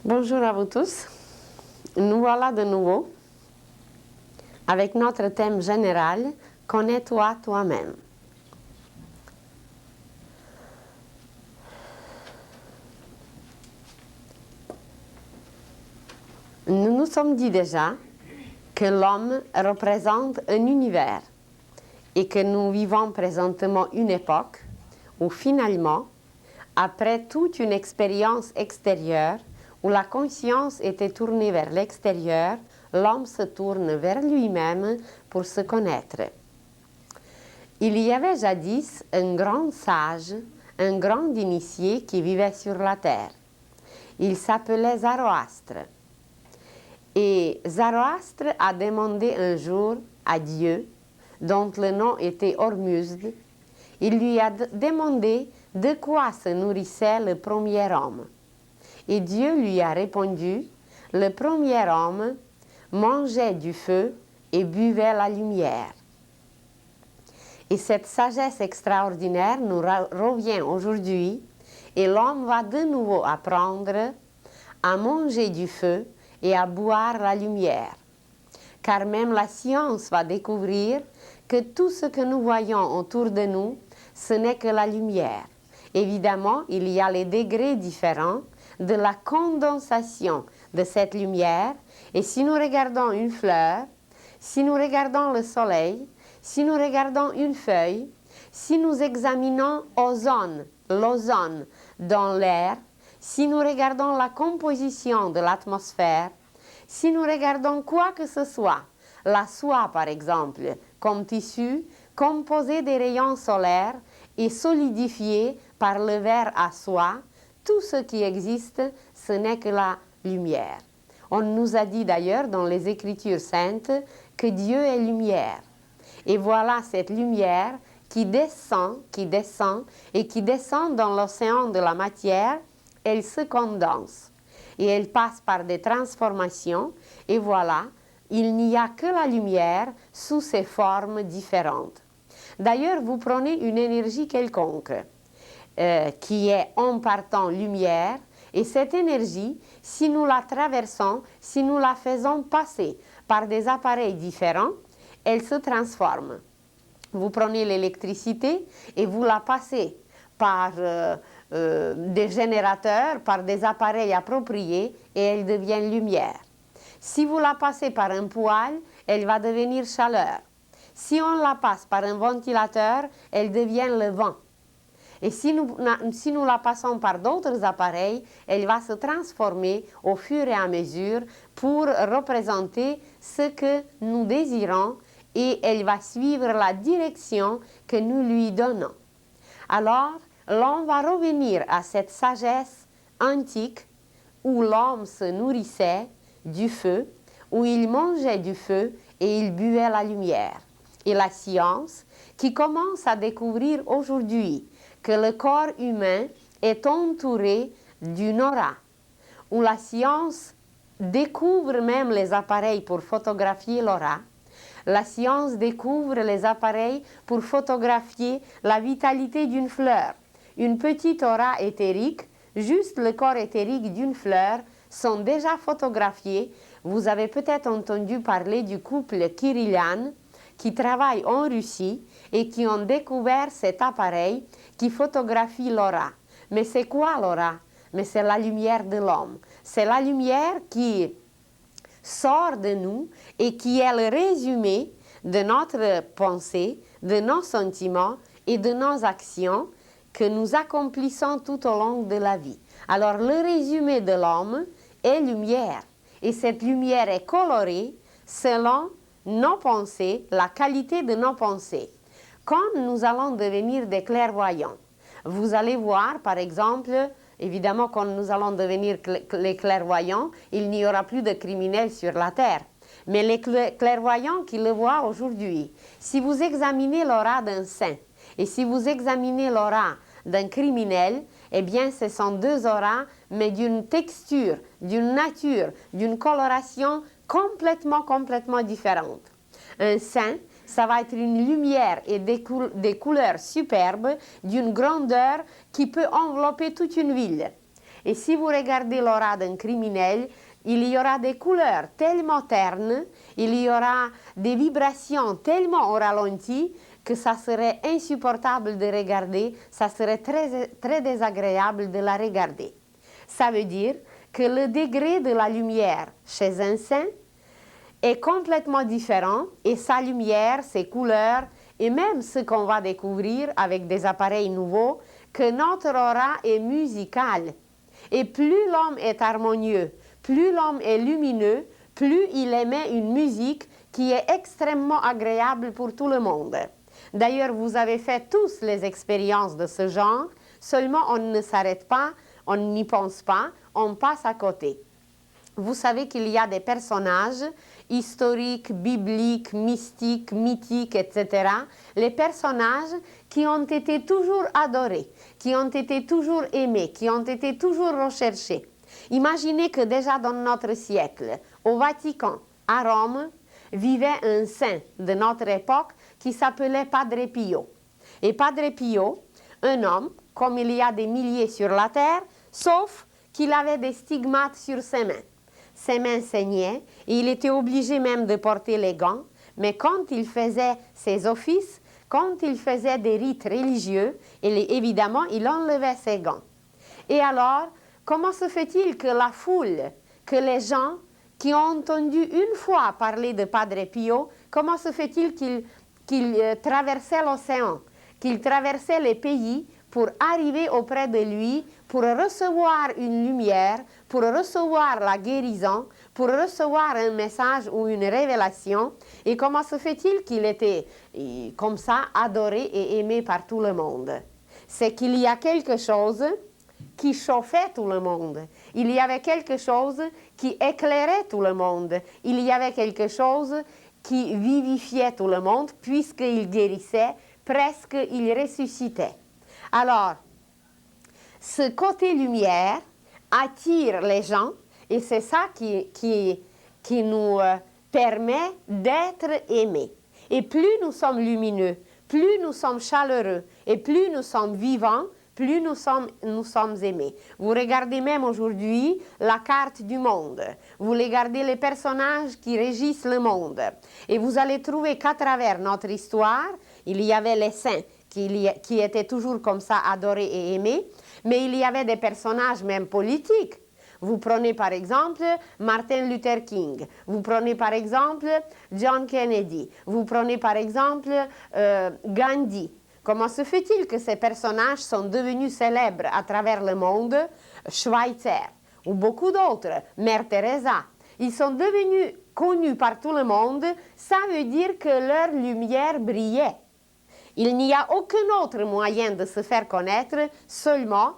Bonjour à vous tous. Nous voilà de nouveau avec notre thème général « Connais-toi toi-même ». Nous nous sommes dit déjà que l'homme représente un univers et que nous vivons présentement une époque où finalement, après toute une expérience extérieure, où la conscience était tournée vers l'extérieur, l'homme se tourne vers lui-même pour se connaître. Il y avait jadis un grand sage, un grand initié qui vivait sur la terre. Il s'appelait Zoroastre. Et Zoroastre a demandé un jour à Dieu, dont le nom était Ormuzd, il lui a demandé de quoi se nourrissait le premier homme. Et Dieu lui a répondu, le premier homme mangeait du feu et buvait la lumière. Et cette sagesse extraordinaire nous revient aujourd'hui et l'homme va de nouveau apprendre à manger du feu et à boire la lumière. Car même la science va découvrir que tout ce que nous voyons autour de nous, ce n'est que la lumière. Évidemment, il y a les degrés différents de la condensation de cette lumière. Et si nous regardons une fleur, si nous regardons le soleil, si nous regardons une feuille, si nous examinons l'ozone dans l'air, si nous regardons la composition de l'atmosphère, si nous regardons quoi que ce soit, la soie par exemple, comme tissu, composé des rayons solaires et solidifié par le verre à soie, tout ce qui existe, ce n'est que la lumière. On nous a dit d'ailleurs dans les Écritures saintes que Dieu est lumière. Et voilà cette lumière qui descend et qui descend dans l'océan de la matière, elle se condense. Et elle passe par des transformations et voilà, il n'y a que la lumière sous ses formes différentes. D'ailleurs, vous prenez une énergie quelconque qui est en partant lumière et cette énergie, si nous la traversons, si nous la faisons passer par des appareils différents, elle se transforme. Vous prenez l'électricité et vous la passez par des générateurs, par des appareils appropriés et elle devient lumière. Si vous la passez par un poêle, elle va devenir chaleur. Si on la passe par un ventilateur, elle devient le vent. Et si nous la passons par d'autres appareils, elle va se transformer au fur et à mesure pour représenter ce que nous désirons et elle va suivre la direction que nous lui donnons. Alors, l'on va revenir à cette sagesse antique où l'homme se nourrissait du feu, où il mangeait du feu et il buvait la lumière. Et la science qui commence à découvrir aujourd'hui que le corps humain est entouré d'une aura, où la science découvre même les appareils pour photographier l'aura. La science découvre les appareils pour photographier la vitalité d'une fleur. Une petite aura éthérique, juste le corps éthérique d'une fleur, sont déjà photographiés. Vous avez peut-être entendu parler du couple Kirilian qui travaille en Russie et qui ont découvert cet appareil qui photographie l'aura. Mais c'est quoi l'aura? Mais c'est la lumière de l'homme. C'est la lumière qui sort de nous et qui est le résumé de notre pensée, de nos sentiments et de nos actions que nous accomplissons tout au long de la vie. Alors le résumé de l'homme est lumière et cette lumière est colorée selon nos pensées, la qualité de nos pensées. Quand nous allons devenir des clairvoyants, vous allez voir par exemple, évidemment quand nous allons devenir les clairvoyants, il n'y aura plus de criminels sur la terre. Mais les clairvoyants qui le voient aujourd'hui, si vous examinez l'aura d'un saint et si vous examinez l'aura d'un criminel, eh bien ce sont deux auras, mais d'une texture, d'une nature, d'une coloration complètement différente. Un saint, ça va être une lumière et des couleurs superbes, d'une grandeur qui peut envelopper toute une ville. Et si vous regardez l'aura d'un criminel, il y aura des couleurs tellement ternes, il y aura des vibrations tellement au ralenti que ça serait insupportable de regarder, ça serait très, très désagréable de la regarder. Ça veut dire que le degré de la lumière chez un saint est complètement différent et sa lumière, ses couleurs et même ce qu'on va découvrir avec des appareils nouveaux, que notre aura est musicale. Et plus l'homme est harmonieux, plus l'homme est lumineux, plus il émet une musique qui est extrêmement agréable pour tout le monde. D'ailleurs, vous avez fait tous les expériences de ce genre, seulement on ne s'arrête pas, on n'y pense pas, on passe à côté. Vous savez qu'il y a des personnages historiques, bibliques, mystiques, mythiques, etc. Les personnages qui ont été toujours adorés, qui ont été toujours aimés, qui ont été toujours recherchés. Imaginez que déjà dans notre siècle, au Vatican, à Rome, vivait un saint de notre époque qui s'appelait Padre Pio. Et Padre Pio, un homme, comme il y a des milliers sur la terre, sauf qu'il avait des stigmates sur ses mains. Ses mains saignaient et il était obligé même de porter les gants, mais quand il faisait ses offices, quand il faisait des rites religieux, évidemment, il enlevait ses gants. Et alors, comment se fait-il que la foule, que les gens qui ont entendu une fois parler de Padre Pio, comment se fait-il qu'ils traversaient l'océan, qu'ils traversaient les pays pour arriver auprès de lui, pour recevoir une lumière, pour recevoir la guérison, pour recevoir un message ou une révélation? Et comment se fait-il qu'il était comme ça adoré et aimé par tout le monde? C'est qu'il y a quelque chose qui chauffait tout le monde. Il y avait quelque chose qui éclairait tout le monde. Il y avait quelque chose qui vivifiait tout le monde, puisqu'il guérissait, presque il ressuscitait. Alors, ce côté lumière attire les gens et c'est ça qui nous permet d'être aimés. Et plus nous sommes lumineux, plus nous sommes chaleureux et plus nous sommes vivants, plus nous sommes aimés. Vous regardez même aujourd'hui la carte du monde. Vous regardez les personnages qui régissent le monde. Et vous allez trouver qu'à travers notre histoire, il y avait les saints qui étaient toujours comme ça adorés et aimés, mais il y avait des personnages même politiques. Vous prenez par exemple Martin Luther King, vous prenez par exemple John Kennedy, vous prenez par exemple Gandhi. Comment se fait-il que ces personnages sont devenus célèbres à travers le monde? Schweitzer ou beaucoup d'autres, Mère Teresa. Ils sont devenus connus par tout le monde, ça veut dire que leur lumière brillait. Il n'y a aucun autre moyen de se faire connaître seulement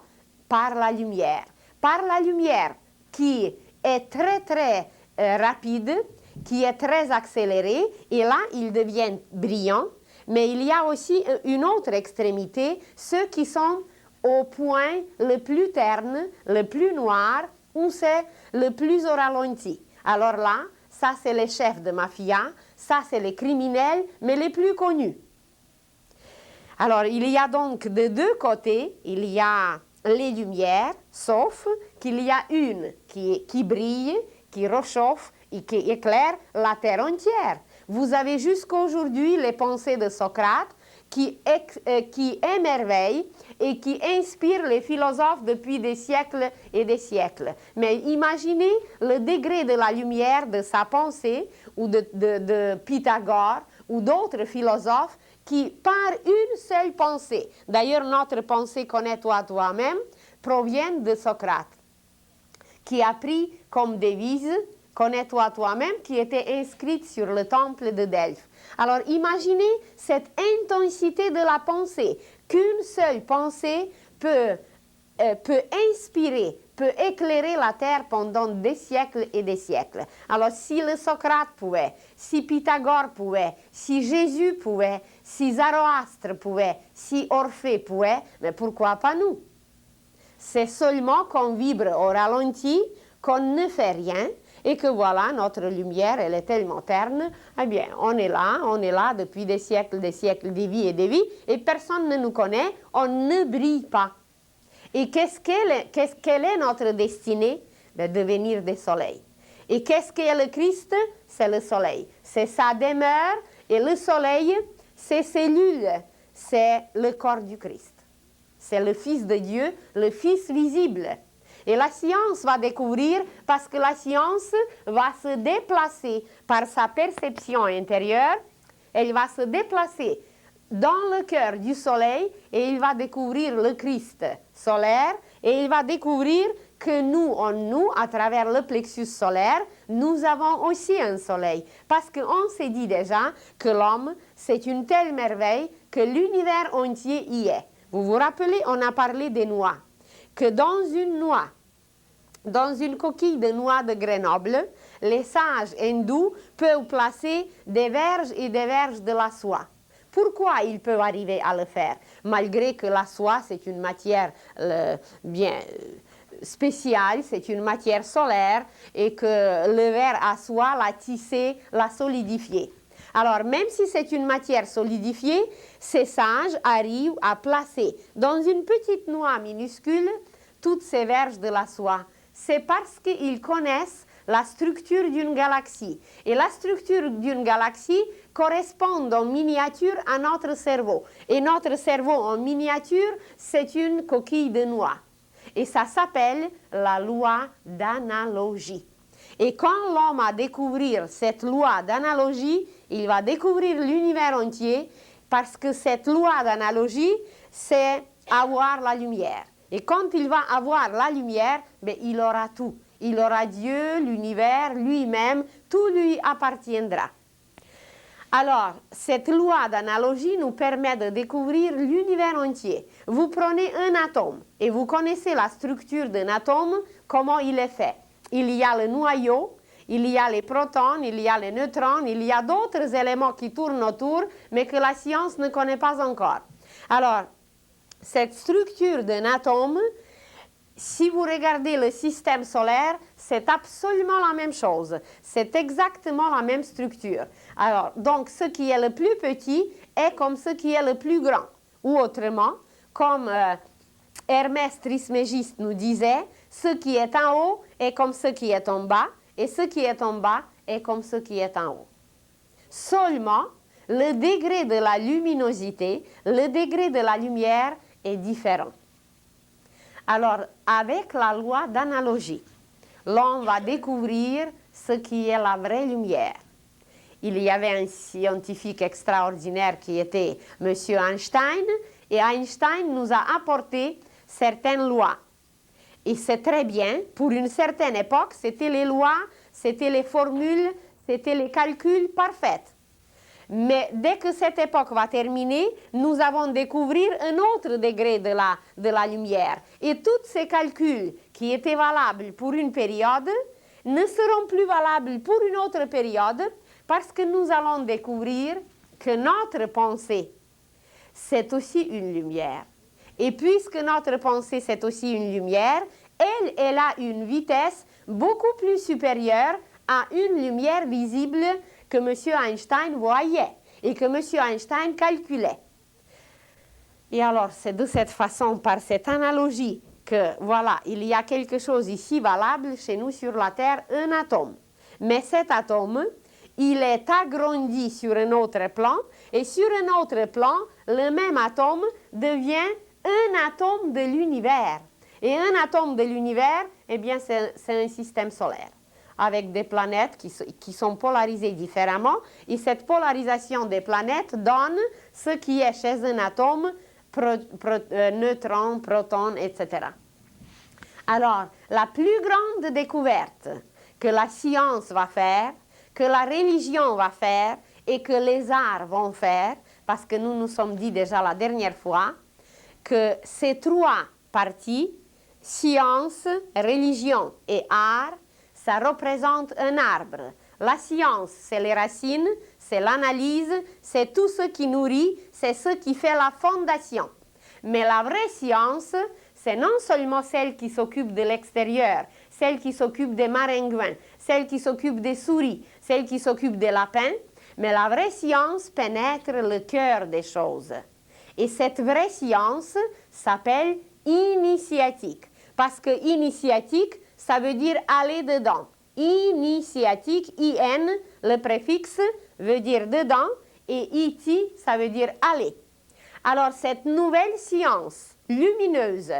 par la lumière. Par la lumière qui est très très rapide, qui est très accélérée, et là ils deviennent brillants. Mais il y a aussi une autre extrémité, ceux qui sont au point le plus terne, le plus noir, où c'est le plus au ralenti. Alors là, ça c'est les chefs de mafia, ça c'est les criminels, mais les plus connus. Alors il y a donc de deux côtés, il y a les lumières, sauf qu'il y a une qui brille, qui réchauffe et qui éclaire la terre entière. Vous avez jusqu'aujourd'hui les pensées de Socrate qui émerveillent et qui inspirent les philosophes depuis des siècles et des siècles. Mais imaginez le degré de la lumière de sa pensée ou de Pythagore ou d'autres philosophes qui, par une seule pensée, d'ailleurs notre pensée connais-toi toi-même, provient de Socrate, qui a pris comme devise connais-toi toi-même, qui était inscrite sur le temple de Delphes. Alors imaginez cette intensité de la pensée, qu'une seule pensée peut inspirer, peut éclairer la terre pendant des siècles et des siècles. Alors si le Socrate pouvait, si Pythagore pouvait, si Jésus pouvait, si Zoroastre pouvait, si Orphée pouvait, mais pourquoi pas nous? C'est seulement qu'on vibre au ralenti, qu'on ne fait rien, et que voilà, notre lumière, elle est tellement terne, eh bien, on est là depuis des siècles, des vies, et personne ne nous connaît, on ne brille pas. Et quelle est notre destinée? Devenir des soleils. Et qu'est-ce qu'est le Christ? C'est le soleil. C'est sa demeure et le soleil, ses cellules, c'est le corps du Christ. C'est le Fils de Dieu, le Fils visible. Et la science va découvrir, parce que la science va se déplacer par sa perception intérieure, elle va se déplacer dans le cœur du soleil et il va découvrir le Christ solaire et il va découvrir que nous, en nous, à travers le plexus solaire, nous avons aussi un soleil. Parce qu'on s'est dit déjà que l'homme, c'est une telle merveille que l'univers entier y est. Vous vous rappelez, on a parlé des noix. Que dans une noix, dans une coquille de noix de Grenoble, les sages hindous peuvent placer des verges et des verges de la soie. Pourquoi ils peuvent arriver à le faire? Malgré que la soie, c'est une matière bien spéciale, c'est une matière solaire et que le ver à soie l'a tissé, l'a solidifié. Alors, même si c'est une matière solidifiée, ces sages arrivent à placer dans une petite noix minuscule toutes ces verges de la soie. C'est parce qu'ils connaissent la structure d'une galaxie. Et la structure d'une galaxie correspond en miniature à notre cerveau. Et notre cerveau en miniature, c'est une coquille de noix. Et ça s'appelle la loi d'analogie. Et quand l'homme a découvert cette loi d'analogie, il va découvrir l'univers entier parce que cette loi d'analogie, c'est avoir la lumière. Et quand il va avoir la lumière, il aura tout. Il aura Dieu, l'univers, lui-même, tout lui appartiendra. Alors, cette loi d'analogie nous permet de découvrir l'univers entier. Vous prenez un atome et vous connaissez la structure d'un atome, comment il est fait. Il y a le noyau, il y a les protons, il y a les neutrons, il y a d'autres éléments qui tournent autour, mais que la science ne connaît pas encore. Alors, cette structure d'un atome, si vous regardez le système solaire, c'est absolument la même chose. C'est exactement la même structure. Alors, donc, ce qui est le plus petit est comme ce qui est le plus grand. Ou autrement, comme Hermès Trismégiste nous disait, ce qui est en haut est comme ce qui est en bas, et ce qui est en bas est comme ce qui est en haut. Seulement, le degré de la luminosité, le degré de la lumière est différent. Alors, avec la loi d'analogie, l'on va découvrir ce qui est la vraie lumière. Il y avait un scientifique extraordinaire qui était M. Einstein, et Einstein nous a apporté certaines lois. Et c'est très bien, pour une certaine époque, c'était les lois, c'était les formules, c'était les calculs parfaits. Mais dès que cette époque va terminer, nous allons découvrir un autre degré de la lumière. Et tous ces calculs qui étaient valables pour une période ne seront plus valables pour une autre période parce que nous allons découvrir que notre pensée, c'est aussi une lumière. Et puisque notre pensée, c'est aussi une lumière, elle a une vitesse beaucoup plus supérieure à une lumière visible que M. Einstein voyait et que M. Einstein calculait. Et alors, c'est de cette façon, par cette analogie, que voilà, il y a quelque chose ici valable chez nous sur la Terre, un atome. Mais cet atome, il est agrandi sur un autre plan, et sur un autre plan, le même atome devient un atome de l'univers. Et un atome de l'univers, eh bien, c'est un système solaire, avec des planètes qui sont polarisées différemment, et cette polarisation des planètes donne ce qui est chez un atome, neutrons, protons, etc. Alors, la plus grande découverte que la science va faire, que la religion va faire, et que les arts vont faire, parce que nous nous sommes dit déjà la dernière fois, que ces trois parties, science, religion et art, ça représente un arbre. La science, c'est les racines, c'est l'analyse, c'est tout ce qui nourrit, c'est ce qui fait la fondation. Mais la vraie science, c'est non seulement celle qui s'occupe de l'extérieur, celle qui s'occupe des maringouins, celle qui s'occupe des souris, celle qui s'occupe des lapins, mais la vraie science pénètre le cœur des choses. Et cette vraie science s'appelle initiatique. Parce que initiatique, ça veut dire aller dedans. Initiatique, IN, le préfixe veut dire dedans, et iti, ça veut dire aller. Alors, cette nouvelle science lumineuse,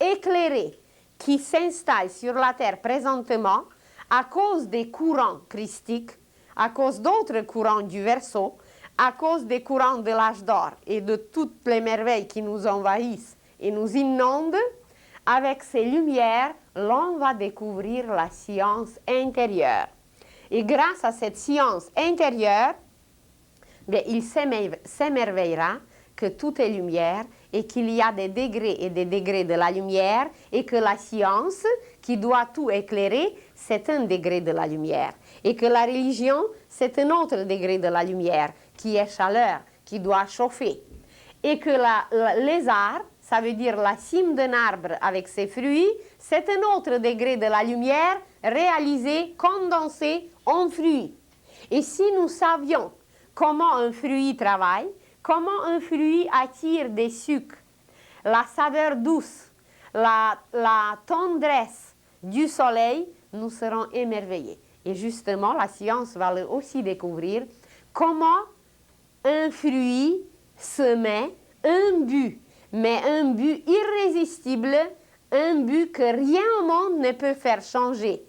éclairée, qui s'installe sur la Terre présentement, à cause des courants christiques, à cause d'autres courants du Verseau, à cause des courants de l'âge d'or et de toutes les merveilles qui nous envahissent et nous inondent, avec ces lumières, l'on va découvrir la science intérieure. Et grâce à cette science intérieure, bien, il s'émerveillera que tout est lumière et qu'il y a des degrés et des degrés de la lumière et que la science, qui doit tout éclairer, c'est un degré de la lumière. Et que la religion, c'est un autre degré de la lumière, qui est chaleur, qui doit chauffer. Et que les arts, ça veut dire la cime d'un arbre avec ses fruits, c'est un autre degré de la lumière réalisé, condensé en fruits. Et si nous savions comment un fruit travaille, comment un fruit attire des sucres, la saveur douce, la tendresse du soleil, nous serons émerveillés. Et justement, la science va aussi découvrir comment un fruit se met un but, mais un but irrésistible, un but que rien au monde ne peut faire changer.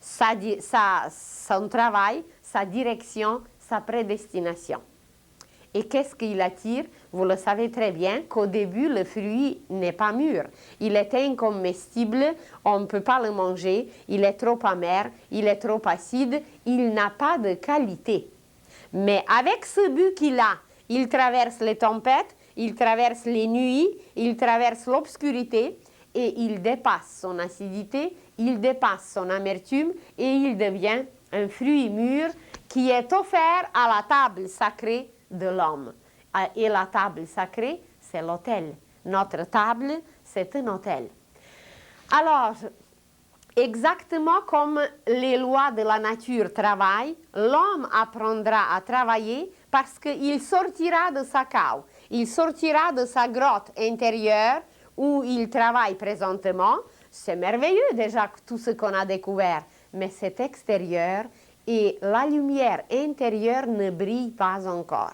Son travail, sa direction, sa prédestination. Et qu'est-ce qu'il attire? Vous le savez très bien qu'au début, le fruit n'est pas mûr. Il est incomestible, on ne peut pas le manger, il est trop amer, il est trop acide, il n'a pas de qualité. Mais avec ce but qu'il a, il traverse les tempêtes, il traverse les nuits, il traverse l'obscurité et il dépasse son acidité, il dépasse son amertume et il devient un fruit mûr qui est offert à la table sacrée de l'homme. Et la table sacrée, c'est l'autel. Notre table, c'est un autel. Alors, exactement comme les lois de la nature travaillent, l'homme apprendra à travailler parce qu'il sortira de sa cave, il sortira de sa grotte intérieure où il travaille présentement. C'est merveilleux déjà tout ce qu'on a découvert, mais c'est extérieur et la lumière intérieure ne brille pas encore.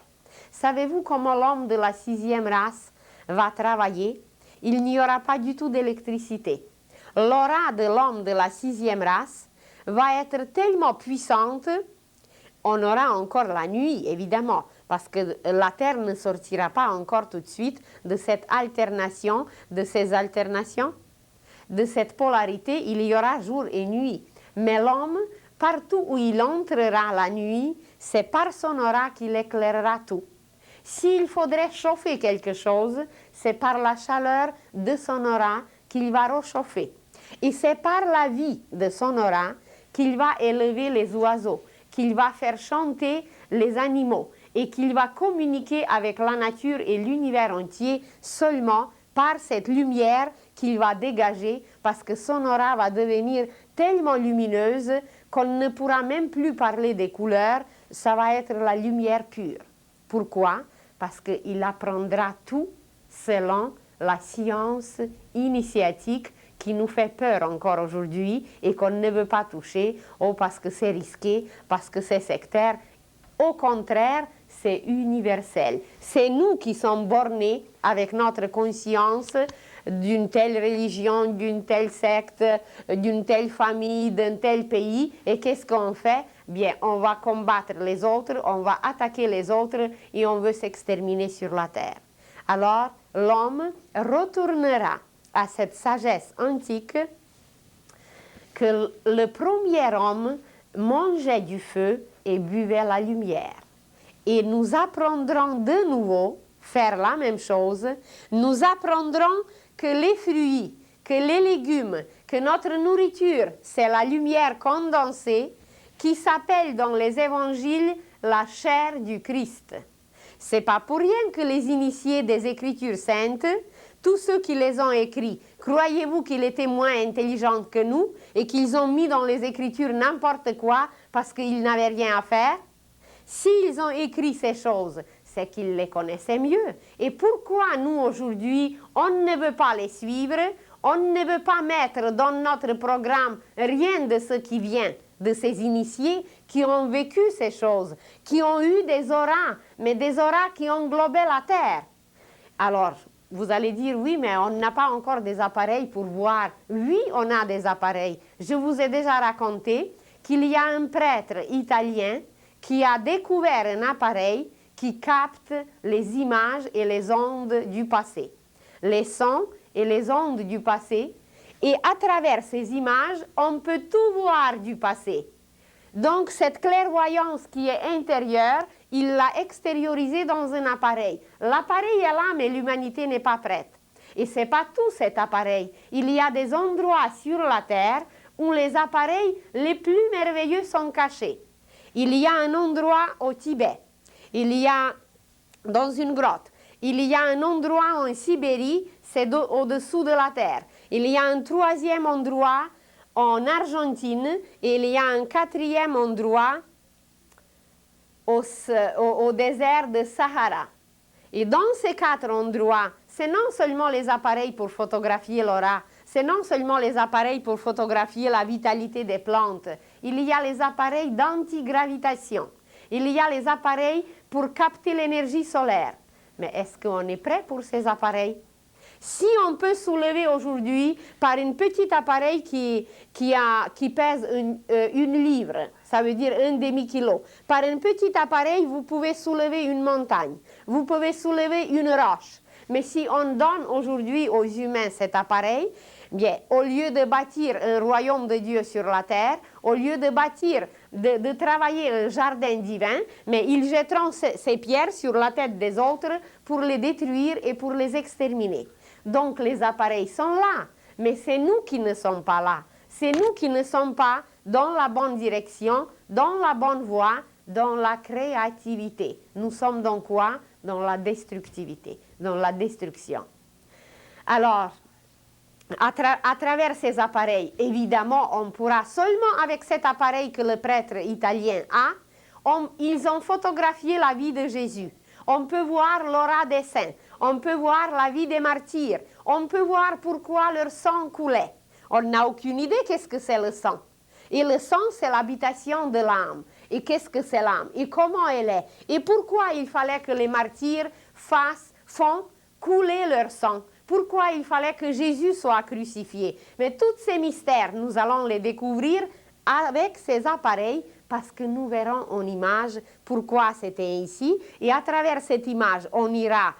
Savez-vous comment l'homme de la 6e race va travailler? Il n'y aura pas du tout d'électricité. L'aura de l'homme de la 6e race va être tellement puissante, on aura encore la nuit, évidemment, parce que la Terre ne sortira pas encore tout de suite de cette alternation, de ces alternations, de cette polarité, il y aura jour et nuit. Mais l'homme, partout où il entrera la nuit, c'est par son aura qu'il éclairera tout. S'il faudrait chauffer quelque chose, c'est par la chaleur de son aura qu'il va réchauffer. Et c'est par la vie de son aura qu'il va élever les oiseaux, qu'il va faire chanter les animaux et qu'il va communiquer avec la nature et l'univers entier seulement par cette lumière qu'il va dégager parce que son aura va devenir tellement lumineuse qu'on ne pourra même plus parler des couleurs, ça va être la lumière pure. Pourquoi? Parce qu'il apprendra tout selon la science initiatique qui nous fait peur encore aujourd'hui et qu'on ne veut pas toucher, ou parce que c'est risqué, parce que c'est sectaire. Au contraire, c'est universel. C'est nous qui sommes bornés avec notre conscience d'une telle religion, d'une telle secte, d'une telle famille, d'un tel pays. Et qu'est-ce qu'on fait? Bien, on va combattre les autres, on va attaquer les autres et on veut s'exterminer sur la terre. Alors, l'homme retournera à cette sagesse antique que le premier homme mangeait du feu et buvait la lumière. Et nous apprendrons de nouveau faire la même chose. Nous apprendrons que les fruits, que les légumes, que notre nourriture, c'est la lumière condensée qui s'appelle dans les évangiles la chair du Christ. C'est pas pour rien que les initiés des Écritures saintes, tous ceux qui les ont écrits, croyez-vous qu'ils étaient moins intelligents que nous et qu'ils ont mis dans les Écritures n'importe quoi parce qu'ils n'avaient rien à faire? S'ils ont écrit ces choses, c'est qu'ils les connaissaient mieux. Et pourquoi nous, aujourd'hui, on ne veut pas les suivre, on ne veut pas mettre dans notre programme rien de ce qui vient de ces initiés qui ont vécu ces choses, qui ont eu des auras, mais des auras qui ont globé la Terre. Alors, vous allez dire, oui, mais on n'a pas encore des appareils pour voir. Oui, on a des appareils. Je vous ai déjà raconté qu'il y a un prêtre italien qui a découvert un appareil qui capte les images et les ondes du passé, les sons et les ondes du passé. Et à travers ces images, on peut tout voir du passé. Donc, cette clairvoyance qui est intérieure, il l'a extériorisée dans un appareil. L'appareil est là, mais l'humanité n'est pas prête. Et ce n'est pas tout cet appareil. Il y a des endroits sur la Terre où les appareils les plus merveilleux sont cachés. Il y a un endroit au Tibet. Il y a dans une grotte. Il y a un endroit en Sibérie, c'est au-dessous de la Terre. Il y a un troisième endroit en Argentine et il y a un quatrième endroit au désert de Sahara. Et dans ces 4 endroits, c'est non seulement les appareils pour photographier l'aura, c'est non seulement les appareils pour photographier la vitalité des plantes, il y a les appareils d'antigravitation, il y a les appareils pour capter l'énergie solaire. Mais est-ce qu'on est prêt pour ces appareils? Si on peut soulever aujourd'hui par un petit appareil qui pèse une livre, ça veut dire un demi-kilo, par un petit appareil, vous pouvez soulever une montagne, vous pouvez soulever une roche. Mais si on donne aujourd'hui aux humains cet appareil, bien, au lieu de bâtir un royaume de Dieu sur la terre, au lieu de bâtir, de travailler un jardin divin, mais ils jetteront ces pierres sur la tête des autres pour les détruire et pour les exterminer. Donc les appareils sont là, mais c'est nous qui ne sommes pas là. C'est nous qui ne sommes pas dans la bonne direction, dans la bonne voie, dans la créativité. Nous sommes dans quoi? Dans la destructivité, dans la destruction. Alors, à travers ces appareils, évidemment, on pourra seulement avec cet appareil que le prêtre italien a, ils ont photographié la vie de Jésus. On peut voir l'aura des saints, on peut voir la vie des martyrs, on peut voir pourquoi leur sang coulait. On n'a aucune idée qu'est-ce que c'est le sang. Et le sang, c'est l'habitation de l'âme. Et qu'est-ce que c'est l'âme? Et comment elle est? Et pourquoi il fallait que les martyrs font couler leur sang? Pourquoi il fallait que Jésus soit crucifié? Mais tous ces mystères, nous allons les découvrir avec ces appareils parce que nous verrons en image pourquoi c'était ainsi. Et à travers cette image, on ira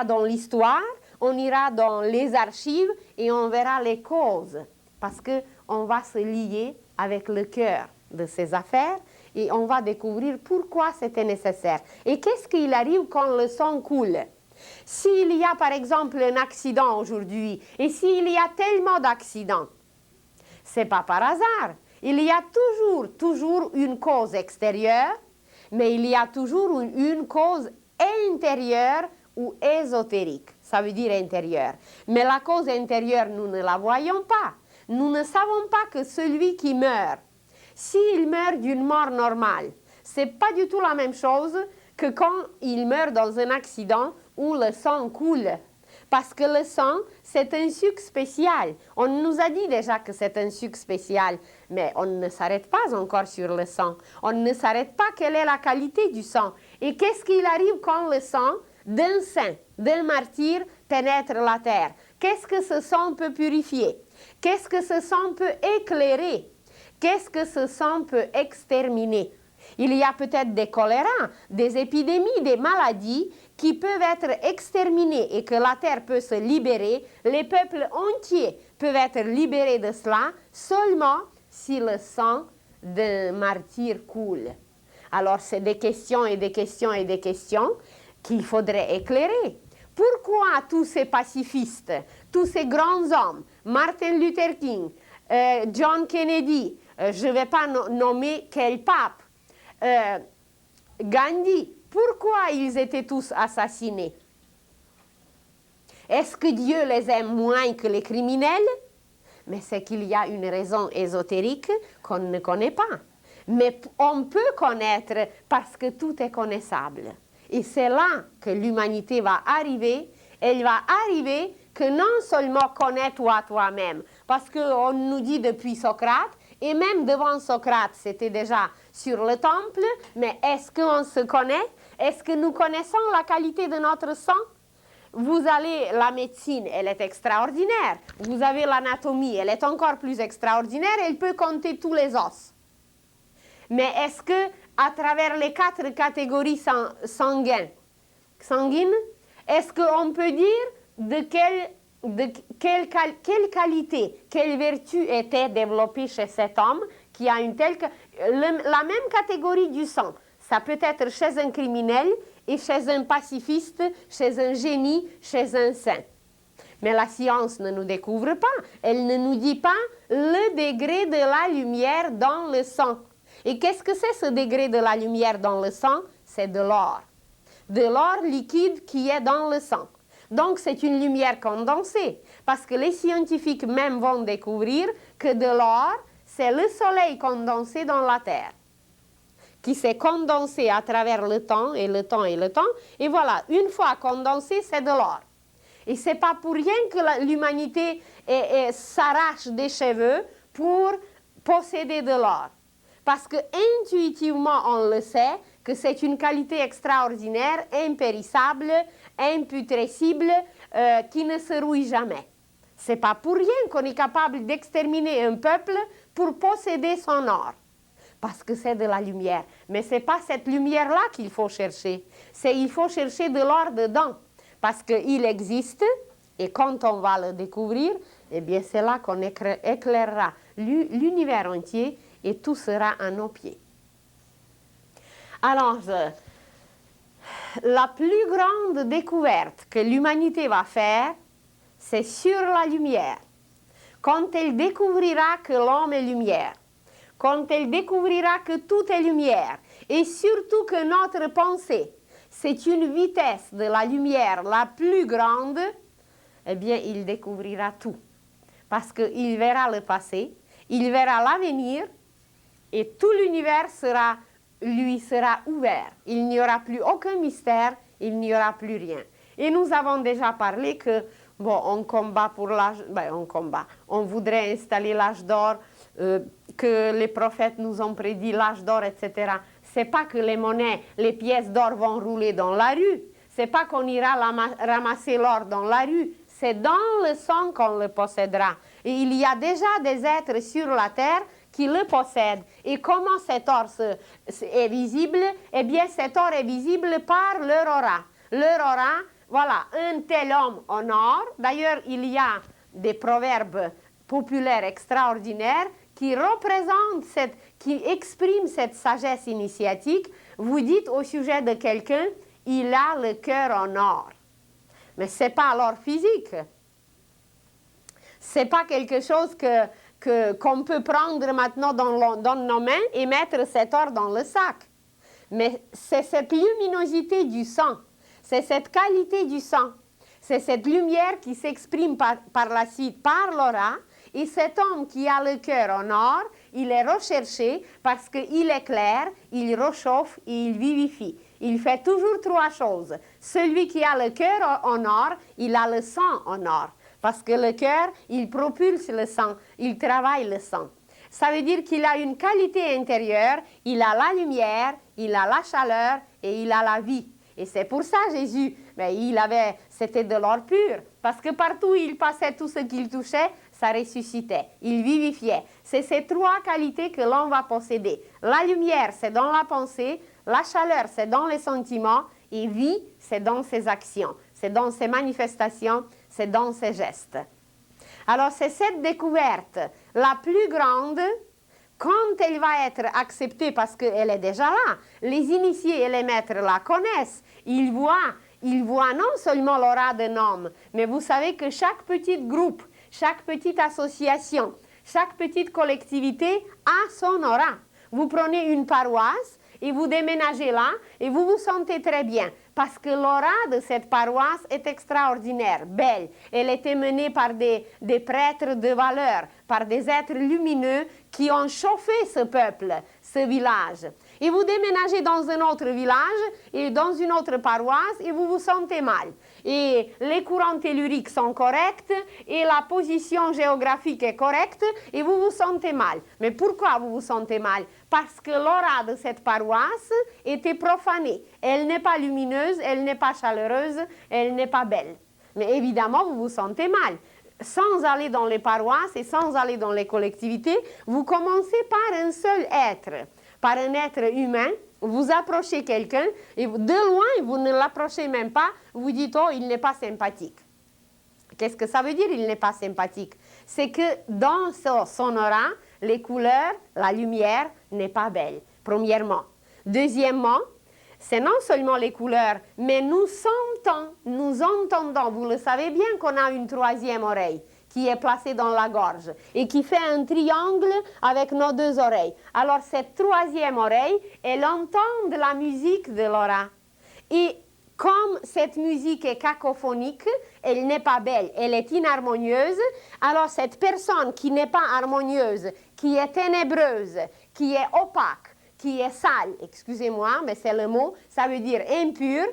dans l'histoire, on ira dans les archives et on verra les causes. Parce qu'on va se lier avec le cœur de ces affaires et on va découvrir pourquoi c'était nécessaire. Et qu'est-ce qu'il arrive quand le sang coule? S'il y a par exemple un accident aujourd'hui et s'il y a tellement d'accidents, ce n'est pas par hasard. Il y a toujours une cause extérieure, mais il y a toujours une cause intérieure ou ésotérique. Ça veut dire intérieure. Mais la cause intérieure, nous ne la voyons pas. Nous ne savons pas que celui qui meurt, s'il meurt d'une mort normale, ce n'est pas du tout la même chose que quand il meurt dans un accident où le sang coule. Parce que le sang, c'est un sucre spécial. On nous a dit déjà que c'est un sucre spécial, mais on ne s'arrête pas encore sur le sang. On ne s'arrête pas quelle est la qualité du sang. Et qu'est-ce qu'il arrive quand le sang d'un saint, d'un martyr pénètre la terre? Qu'est-ce que ce sang peut purifier? Qu'est-ce que ce sang peut éclairer? Qu'est-ce que ce sang peut exterminer? Il y a peut-être des choléras, des épidémies, des maladies qui peuvent être exterminées et que la terre peut se libérer. Les peuples entiers peuvent être libérés de cela seulement si le sang d'un martyr coule. Alors c'est des questions et des questions et des questions qu'il faudrait éclairer. Pourquoi tous ces pacifistes, tous ces grands hommes, Martin Luther King, John Kennedy, je ne vais pas nommer quel pape, Gandhi, pourquoi ils étaient tous assassinés? Est-ce que Dieu les aime moins que les criminels? Mais c'est qu'il y a une raison ésotérique qu'on ne connaît pas. Mais on peut connaître parce que tout est connaissable. Et c'est là que l'humanité va arriver. Elle va arriver que non seulement connais-toi toi-même, parce qu'on nous dit depuis Socrate, et même devant Socrate, c'était déjà sur le temple, mais est-ce qu'on se connaît? Est-ce que nous connaissons la qualité de notre sang? Vous allez, la médecine, elle est extraordinaire. Vous avez l'anatomie, elle est encore plus extraordinaire, elle peut compter tous les os. Mais est-ce que, à travers les 4 catégories sanguines, est-ce qu'on peut dire quelle qualité, quelle vertu était développée chez cet homme qui a une telle... la même catégorie du sang. Ça peut être chez un criminel et chez un pacifiste, chez un génie, chez un saint. Mais la science ne nous découvre pas. Elle ne nous dit pas le degré de la lumière dans le sang. Et qu'est-ce que c'est ce degré de la lumière dans le sang? C'est de l'or. De l'or liquide qui est dans le sang. Donc c'est une lumière condensée. Parce que les scientifiques même vont découvrir que de l'or, c'est le soleil condensé dans la terre, qui s'est condensé à travers le temps, et le temps, et le temps. Et voilà, une fois condensé, c'est de l'or. Et ce n'est pas pour rien que l'humanité s'arrache des cheveux pour posséder de l'or. Parce que intuitivement, on le sait, que c'est une qualité extraordinaire, impérissable, imputrescible, qui ne se rouille jamais. Ce n'est pas pour rien qu'on est capable d'exterminer un peuple pour posséder son or. Parce que c'est de la lumière. Mais ce n'est pas cette lumière-là qu'il faut chercher. Il faut chercher de l'or dedans. Parce qu'il existe, et quand on va le découvrir, eh bien c'est là qu'on éclairera l'univers entier et tout sera à nos pieds. Alors, la plus grande découverte que l'humanité va faire, c'est sur la lumière. Quand elle découvrira que l'homme est lumière, quand elle découvrira que tout est lumière, et surtout que notre pensée, c'est une vitesse de la lumière la plus grande, eh bien, il découvrira tout. Parce qu'il verra le passé, il verra l'avenir, et tout l'univers lui sera ouvert. Il n'y aura plus aucun mystère, il n'y aura plus rien. Et nous avons déjà parlé que, bon, on combat pour l'âge, on voudrait installer l'âge d'or, que les prophètes nous ont prédit l'âge d'or, etc. C'est pas que les monnaies, les pièces d'or vont rouler dans la rue. C'est pas qu'on ira ramasser l'or dans la rue. C'est dans le sang qu'on le possédera. Et il y a déjà des êtres sur la terre qui le possèdent. Et comment cet or est visible? Eh bien, cet or est visible par leur aura. Leur aura, voilà, un tel homme en or. D'ailleurs, il y a des proverbes populaires extraordinaires qui représentent, qui expriment cette sagesse initiatique. Vous dites au sujet de quelqu'un, il a le cœur en or. Mais ce n'est pas l'or physique. Ce n'est pas quelque chose qu'on peut prendre maintenant dans nos mains et mettre cet or dans le sac. Mais c'est cette luminosité du sang, c'est cette qualité du sang, c'est cette lumière qui s'exprime par la suite par l'aura. Et cet homme qui a le cœur en or, il est recherché parce qu'il éclaire, il réchauffe et il vivifie. Il fait toujours 3 choses. Celui qui a le cœur en or, il a le sang en or. Parce que le cœur, il propulse le sang, il travaille le sang. Ça veut dire qu'il a une qualité intérieure, il a la lumière, il a la chaleur et il a la vie. Et c'est pour ça Jésus, c'était de l'or pur. Parce que partout où il passait, tout ce qu'il touchait, ça ressuscitait. Il vivifiait. C'est ces 3 qualités que l'on va posséder. La lumière, c'est dans la pensée. La chaleur, c'est dans les sentiments. Et vie, c'est dans ses actions. C'est dans ses manifestations. C'est dans ses gestes. Alors, c'est cette découverte la plus grande. Quand elle va être acceptée, parce qu'elle est déjà là, les initiés et les maîtres la connaissent. Ils voient non seulement l'aura d'un homme, mais vous savez que chaque petit groupe, chaque petite association, chaque petite collectivité a son aura. Vous prenez une paroisse et vous déménagez là et vous vous sentez très bien. Parce que l'aura de cette paroisse est extraordinaire, belle. Elle était menée par des prêtres de valeur, par des êtres lumineux qui ont chauffé ce peuple, ce village. Et vous déménagez dans un autre village et dans une autre paroisse et vous vous sentez mal. Et les courants telluriques sont corrects et la position géographique est correcte et vous vous sentez mal. Mais pourquoi vous vous sentez mal? Parce que l'aura de cette paroisse était profanée. Elle n'est pas lumineuse, elle n'est pas chaleureuse, elle n'est pas belle. Mais évidemment, vous vous sentez mal. Sans aller dans les paroisses et sans aller dans les collectivités, vous commencez par un seul être, par un être humain. Vous approchez quelqu'un et de loin, vous ne l'approchez même pas, vous dites « Oh, il n'est pas sympathique ». Qu'est-ce que ça veut dire « il n'est pas sympathique » C'est que dans son aura, les couleurs, la lumière n'est pas belle, premièrement. Deuxièmement, c'est non seulement les couleurs, mais nous sentons, nous entendons. Vous le savez bien qu'on a une troisième oreille qui est placée dans la gorge et qui fait un triangle avec nos deux oreilles. Alors cette troisième oreille, elle entend de la musique de l'aura. Et comme cette musique est cacophonique, elle n'est pas belle, elle est inharmonieuse, alors cette personne qui n'est pas harmonieuse, qui est ténébreuse, qui est opaque, qui est sale, excusez-moi, mais c'est le mot, ça veut dire impur,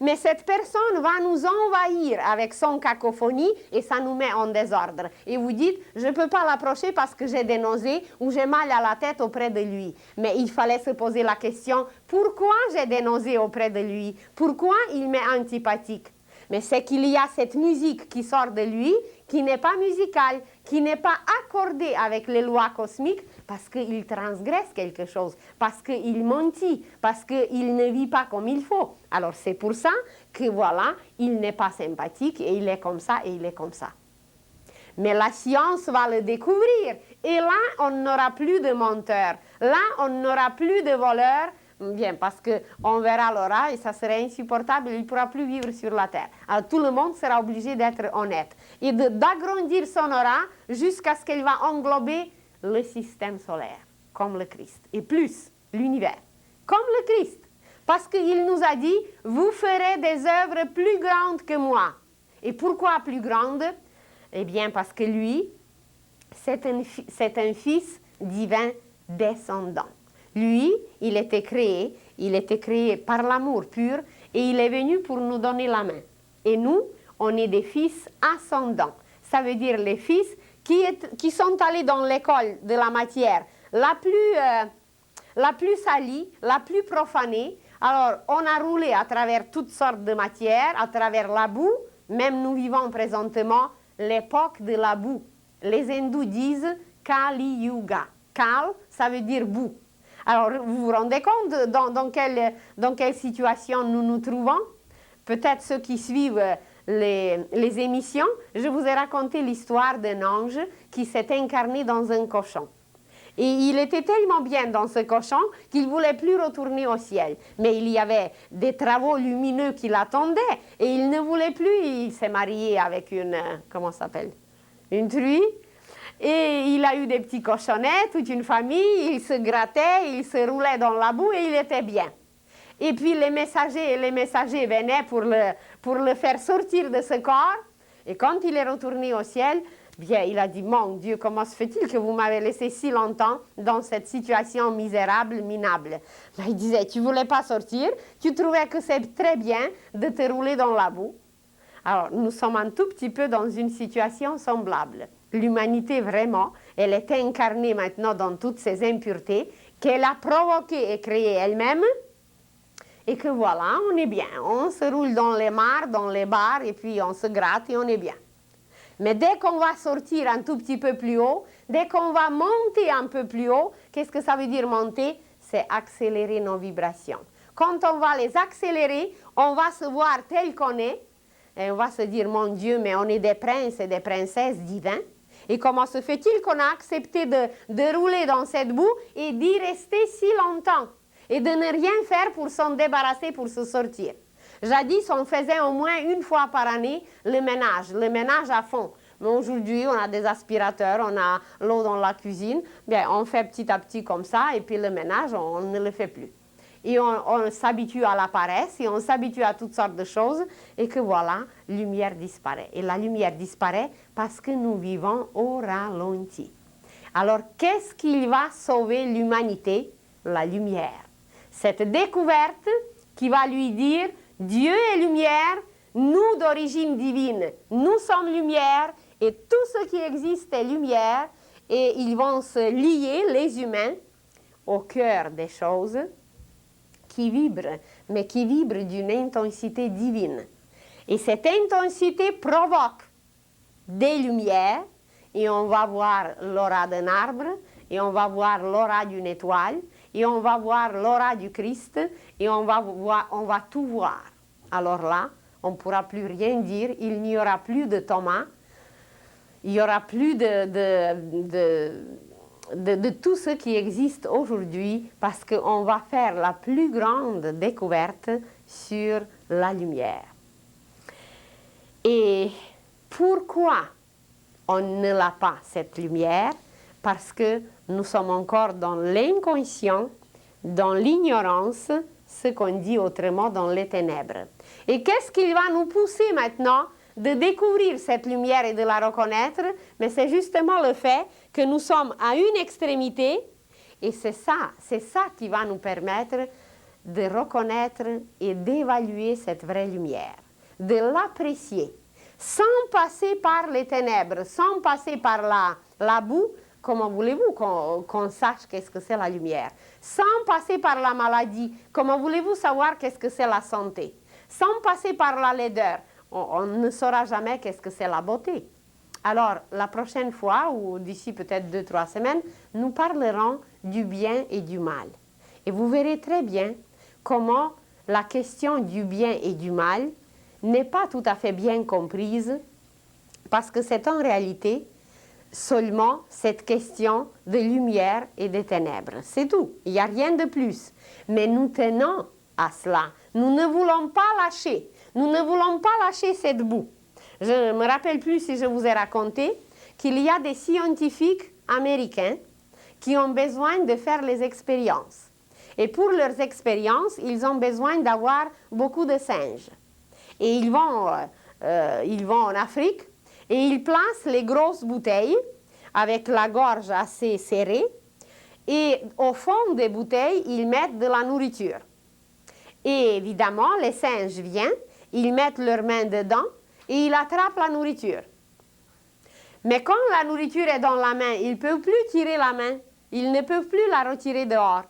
mais cette personne va nous envahir avec son cacophonie et ça nous met en désordre. Et vous dites, je ne peux pas l'approcher parce que j'ai des nausées ou j'ai mal à la tête auprès de lui. Mais il fallait se poser la question, pourquoi j'ai des nausées auprès de lui? Pourquoi il m'est antipathique? Mais c'est qu'il y a cette musique qui sort de lui, qui n'est pas musicale, qui n'est pas accordée avec les lois cosmiques, parce qu'il transgresse quelque chose, parce qu'il mentit, parce qu'il ne vit pas comme il faut. Alors c'est pour ça que voilà, il n'est pas sympathique et il est comme ça et il est comme ça. Mais la science va le découvrir et là, on n'aura plus de menteurs, là, on n'aura plus de voleurs, bien, parce qu'on verra l'aura et ça serait insupportable, il ne pourra plus vivre sur la terre. Alors tout le monde sera obligé d'être honnête et d'agrandir son aura jusqu'à ce qu'elle va englober le système solaire, comme le Christ, et plus l'univers, comme le Christ. Parce qu'il nous a dit, vous ferez des œuvres plus grandes que moi. Et pourquoi plus grandes? Eh bien, parce que lui, c'est un fils divin descendant. Lui, il était créé par l'amour pur, et il est venu pour nous donner la main. Et nous, on est des fils ascendants. Ça veut dire les fils qui sont allés dans l'école de la matière la plus salie, la plus profanée. Alors, on a roulé à travers toutes sortes de matières, à travers la boue. Même nous vivons présentement l'époque de la boue. Les hindous disent Kali Yuga. Kal, ça veut dire boue. Alors, vous vous rendez compte dans quelle situation nous nous trouvons? Peut-être ceux qui suivent les émissions, je vous ai raconté l'histoire d'un ange qui s'est incarné dans un cochon. Et il était tellement bien dans ce cochon qu'il ne voulait plus retourner au ciel. Mais il y avait des travaux lumineux qui l'attendaient et il ne voulait plus. Il s'est marié avec comment ça s'appelle? Une truie. Et il a eu des petits cochonnets, toute une famille. Il se grattait, il se roulait dans la boue et il était bien. Et puis les messagers venaient pour le faire sortir de ce corps. Et quand il est retourné au ciel, bien, il a dit, mon Dieu, comment se fait-il que vous m'avez laissé si longtemps dans cette situation misérable, minable? Ben, il disait, tu ne voulais pas sortir, tu trouvais que c'est très bien de te rouler dans la boue. Alors, nous sommes un tout petit peu dans une situation semblable. L'humanité, vraiment, elle est incarnée maintenant dans toutes ces impuretés qu'elle a provoquées et créées elle-même. Et que voilà, on est bien. On se roule dans les mares, dans les bars, et puis on se gratte et on est bien. Mais dès qu'on va sortir un tout petit peu plus haut, dès qu'on va monter un peu plus haut, qu'est-ce que ça veut dire monter? C'est accélérer nos vibrations. Quand on va les accélérer, on va se voir tel qu'on est, et on va se dire, mon Dieu, mais on est des princes et des princesses divins. Et comment se fait-il qu'on a accepté de rouler dans cette boue et d'y rester si longtemps? Et de ne rien faire pour s'en débarrasser, pour se sortir. Jadis, on faisait au moins une fois par année le ménage à fond. Mais aujourd'hui, on a des aspirateurs, on a l'eau dans la cuisine. Bien, on fait petit à petit comme ça, et puis le ménage, on ne le fait plus. Et on s'habitue à la paresse, et on s'habitue à toutes sortes de choses, et que voilà, la lumière disparaît. Et la lumière disparaît parce que nous vivons au ralenti. Alors, qu'est-ce qui va sauver l'humanité? La lumière. Cette découverte qui va lui dire Dieu est lumière, nous d'origine divine, nous sommes lumière et tout ce qui existe est lumière et ils vont se lier, les humains, au cœur des choses qui vibrent, mais qui vibrent d'une intensité divine. Et cette intensité provoque des lumières et on va voir l'aura d'un arbre et on va voir l'aura d'une étoile et on va voir l'aura du Christ et on va tout voir. Alors là, on ne pourra plus rien dire, il n'y aura plus de Thomas, il n'y aura plus de tout ce qui existe aujourd'hui parce qu'on va faire la plus grande découverte sur la lumière. Et pourquoi on ne l'a pas, cette lumière? Parce que nous sommes encore dans l'inconscient, dans l'ignorance, ce qu'on dit autrement dans les ténèbres. Et qu'est-ce qui va nous pousser maintenant de découvrir cette lumière et de la reconnaître? Mais c'est justement le fait que nous sommes à une extrémité et c'est ça qui va nous permettre de reconnaître et d'évaluer cette vraie lumière, de l'apprécier, sans passer par les ténèbres, sans passer par la boue. Comment voulez-vous qu'on sache qu'est-ce que c'est la lumière? Sans passer par la maladie, comment voulez-vous savoir qu'est-ce que c'est la santé? Sans passer par la laideur, on ne saura jamais qu'est-ce que c'est la beauté. Alors, la prochaine fois, ou d'ici peut-être 2-3 semaines, nous parlerons du bien et du mal. Et vous verrez très bien comment la question du bien et du mal n'est pas tout à fait bien comprise, parce que c'est en réalité seulement cette question de lumière et de ténèbres. C'est tout, il n'y a rien de plus. Mais nous tenons à cela. Nous ne voulons pas lâcher. Nous ne voulons pas lâcher cette boue. Je ne me rappelle plus si je vous ai raconté qu'il y a des scientifiques américains qui ont besoin de faire les expériences. Et pour leurs expériences, ils ont besoin d'avoir beaucoup de singes. Et ils vont en Afrique et ils placent les grosses bouteilles avec la gorge assez serrée et au fond des bouteilles, ils mettent de la nourriture. Et évidemment, les singes viennent, ils mettent leurs mains dedans et ils attrapent la nourriture. Mais quand la nourriture est dans la main, ils ne peuvent plus tirer la main, ils ne peuvent plus la retirer dehors.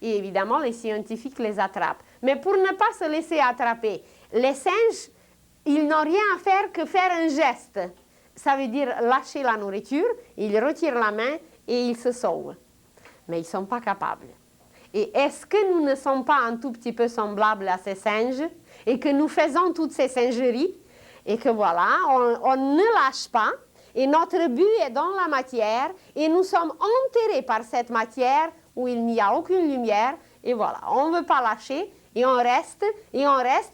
Et évidemment, les scientifiques les attrapent. Mais pour ne pas se laisser attraper, les singes, ils n'ont rien à faire que faire un geste. Ça veut dire lâcher la nourriture, ils retirent la main et ils se sauvent. Mais ils ne sont pas capables. Et est-ce que nous ne sommes pas un tout petit peu semblables à ces singes et que nous faisons toutes ces singeries et que voilà, on ne lâche pas et notre but est dans la matière et nous sommes enterrés par cette matière où il n'y a aucune lumière et voilà, on ne veut pas lâcher et on reste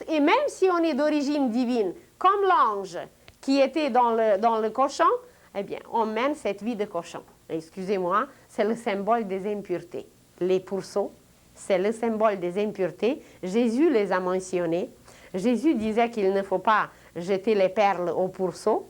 et même si on est d'origine divine comme l'ange qui était dans le cochon, eh bien on mène cette vie de cochon. Excusez-moi, c'est le symbole des impuretés. Les pourceaux, c'est le symbole des impuretés. Jésus les a mentionnés. Jésus disait qu'il ne faut pas jeter les perles aux pourceaux.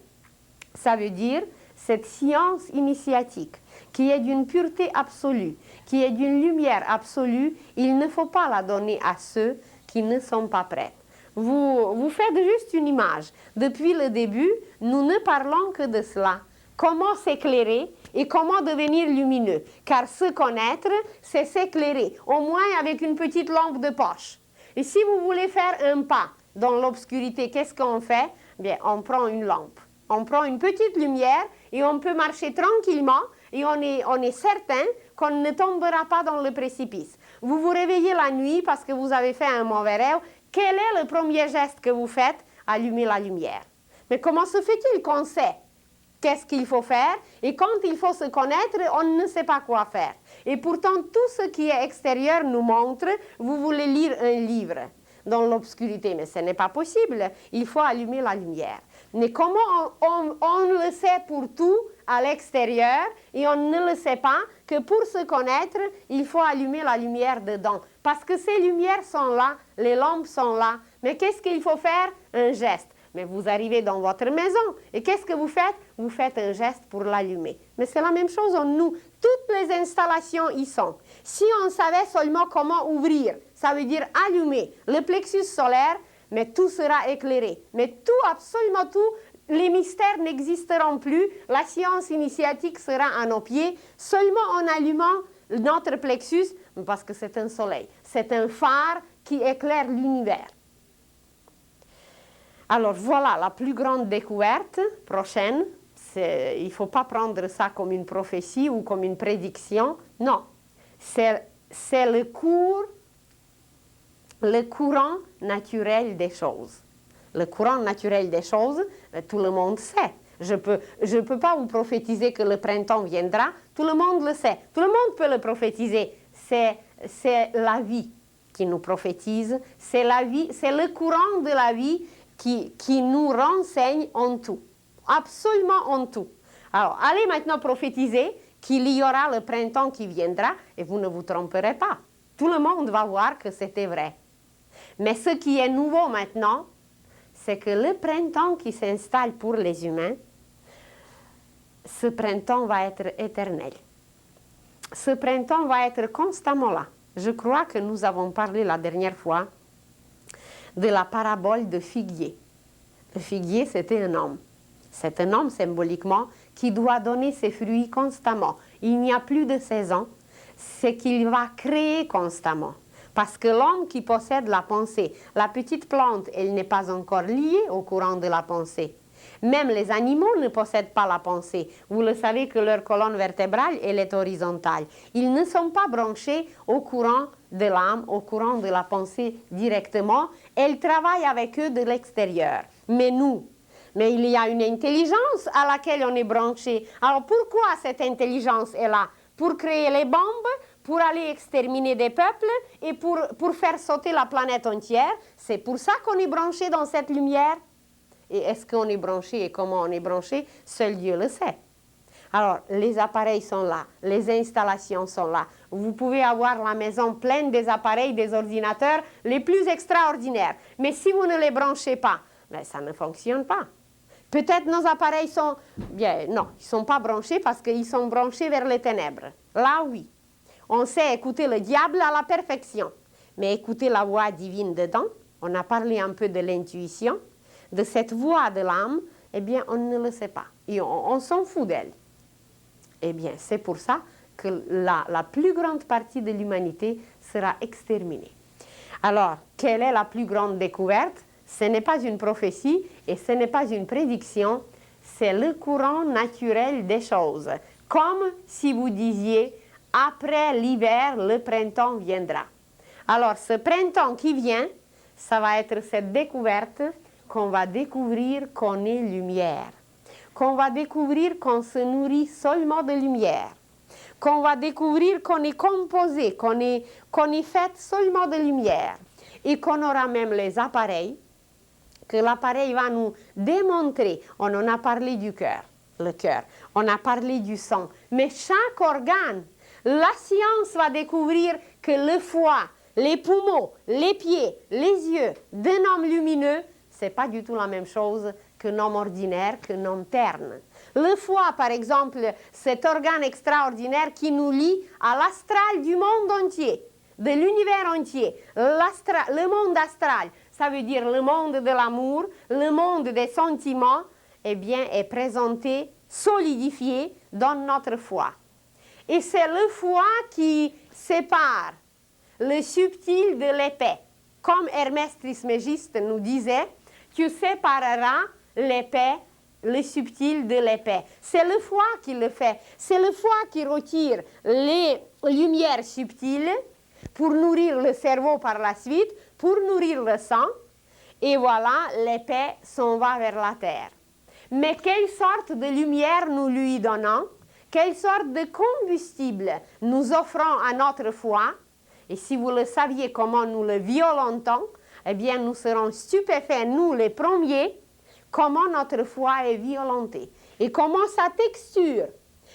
Ça veut dire cette science initiatique qui est d'une pureté absolue, qui est d'une lumière absolue, il ne faut pas la donner à ceux qui ne sont pas prêts. Vous faites juste une image. Depuis le début, nous ne parlons que de cela. Comment s'éclairer et comment devenir lumineux. Car se connaître, c'est s'éclairer, au moins avec une petite lampe de poche. Et si vous voulez faire un pas dans l'obscurité, qu'est-ce qu'on fait? Bien, on prend une lampe. On prend une petite lumière et on peut marcher tranquillement et on est certain qu'on ne tombera pas dans le précipice. Vous vous réveillez la nuit parce que vous avez fait un mauvais rêve. Quel est le premier geste que vous faites? Allumer la lumière. Mais comment se fait-il qu'on sait qu'est-ce qu'il faut faire? Et quand il faut se connaître, on ne sait pas quoi faire. Et pourtant, tout ce qui est extérieur nous montre, vous voulez lire un livre dans l'obscurité, mais ce n'est pas possible. Il faut allumer la lumière. Mais comment on le sait pour tout à l'extérieur et on ne le sait pas que pour se connaître, il faut allumer la lumière dedans. Parce que ces lumières sont là, les lampes sont là. Mais qu'est-ce qu'il faut faire? Un geste. mais vous arrivez dans votre maison et qu'est-ce que vous faites? Vous faites un geste pour l'allumer. Mais c'est la même chose en nous. Toutes les installations y sont. Si on savait seulement comment ouvrir, ça veut dire allumer le plexus solaire, mais tout sera éclairé. Mais tout, absolument tout, les mystères n'existeront plus. La science initiatique sera à nos pieds seulement en allumant notre plexus, parce que c'est un soleil. C'est un phare qui éclaire l'univers. Alors voilà, la plus grande découverte prochaine, il ne faut pas prendre ça comme une prophétie ou comme une prédiction. Non, c'est le courant naturel des choses. Le courant naturel des choses, tout le monde sait. Je peux pas vous prophétiser que le printemps viendra, tout le monde le sait. Tout le monde peut le prophétiser. C'est la vie qui nous prophétise, c'est la vie, c'est le courant de la vie qui nous renseigne en tout, absolument en tout. Alors, allez maintenant prophétiser qu'il y aura le printemps qui viendra et vous ne vous tromperez pas. Tout le monde va voir que c'était vrai. Mais ce qui est nouveau maintenant, c'est que le printemps qui s'installe pour les humains, ce printemps va être éternel. Ce printemps va être constamment là. Je crois que nous avons parlé la dernière fois de la parabole de figuier. Le figuier, c'était un homme. C'est un homme symboliquement qui doit donner ses fruits constamment. Il n'y a plus de saison, c'est qu'il va créer constamment. Parce que l'homme qui possède la pensée, la petite plante, elle n'est pas encore liée au courant de la pensée. Même les animaux ne possèdent pas la pensée. Vous le savez que leur colonne vertébrale, elle est horizontale. Ils ne sont pas branchés au courant de l'âme, au courant de la pensée directement. Elle travaille avec eux de l'extérieur. Mais nous, mais il y a une intelligence à laquelle on est branché. Alors pourquoi cette intelligence est là? Pour créer les bombes, pour aller exterminer des peuples et pour faire sauter la planète entière. C'est pour ça qu'on est branché dans cette lumière. Et est-ce qu'on est branché et comment on est branché? Seul Dieu le sait. Alors, les appareils sont là, les installations sont là. Vous pouvez avoir la maison pleine des appareils, des ordinateurs les plus extraordinaires. Mais si vous ne les branchez pas, ben, ça ne fonctionne pas. Peut-être nos appareils sont... Bien, non, ils ne sont pas branchés parce qu'ils sont branchés vers les ténèbres. Là, oui. On sait écouter le diable à la perfection. Mais écouter la voix divine dedans, on a parlé un peu de l'intuition, de cette voix de l'âme, eh bien, on ne le sait pas. Et on s'en fout d'elle. Eh bien, c'est pour ça que la plus grande partie de l'humanité sera exterminée. Alors, quelle est la plus grande découverte? Ce n'est pas une prophétie et ce n'est pas une prédiction, c'est le courant naturel des choses. Comme si vous disiez, après l'hiver, le printemps viendra. Alors, ce printemps qui vient, ça va être cette découverte qu'on va découvrir qu'on est lumière, qu'on va découvrir qu'on se nourrit seulement de lumière, qu'on va découvrir qu'on est composé, qu'on est fait seulement de lumière et qu'on aura même les appareils, que l'appareil va nous démontrer. On en a parlé du cœur, le cœur, on a parlé du sang, mais chaque organe, la science va découvrir que le foie, les poumons, les pieds, les yeux d'un homme lumineux, ce n'est pas du tout la même chose qu'un homme ordinaire, qu'un homme terne. Le foie, par exemple, cet organe extraordinaire qui nous lie à l'astral du monde entier, de l'univers entier. Le monde astral, ça veut dire le monde de l'amour, le monde des sentiments, eh bien, est présenté, solidifié dans notre foie. Et c'est le foie qui sépare le subtil de l'épais. Comme Hermès Trismégiste nous disait, tu sépareras l'épais, le subtil de l'épais. C'est le foie qui le fait. C'est le foie qui retire les lumières subtiles pour nourrir le cerveau par la suite, pour nourrir le sang. Et voilà, l'épais s'en va vers la terre. Mais quelle sorte de lumière nous lui donnons? Quelle sorte de combustible nous offrons à notre foie? Et si vous le saviez comment nous le violentons, eh bien, nous serons stupéfaits, nous les premiers, comment notre foie est violenté et comment sa texture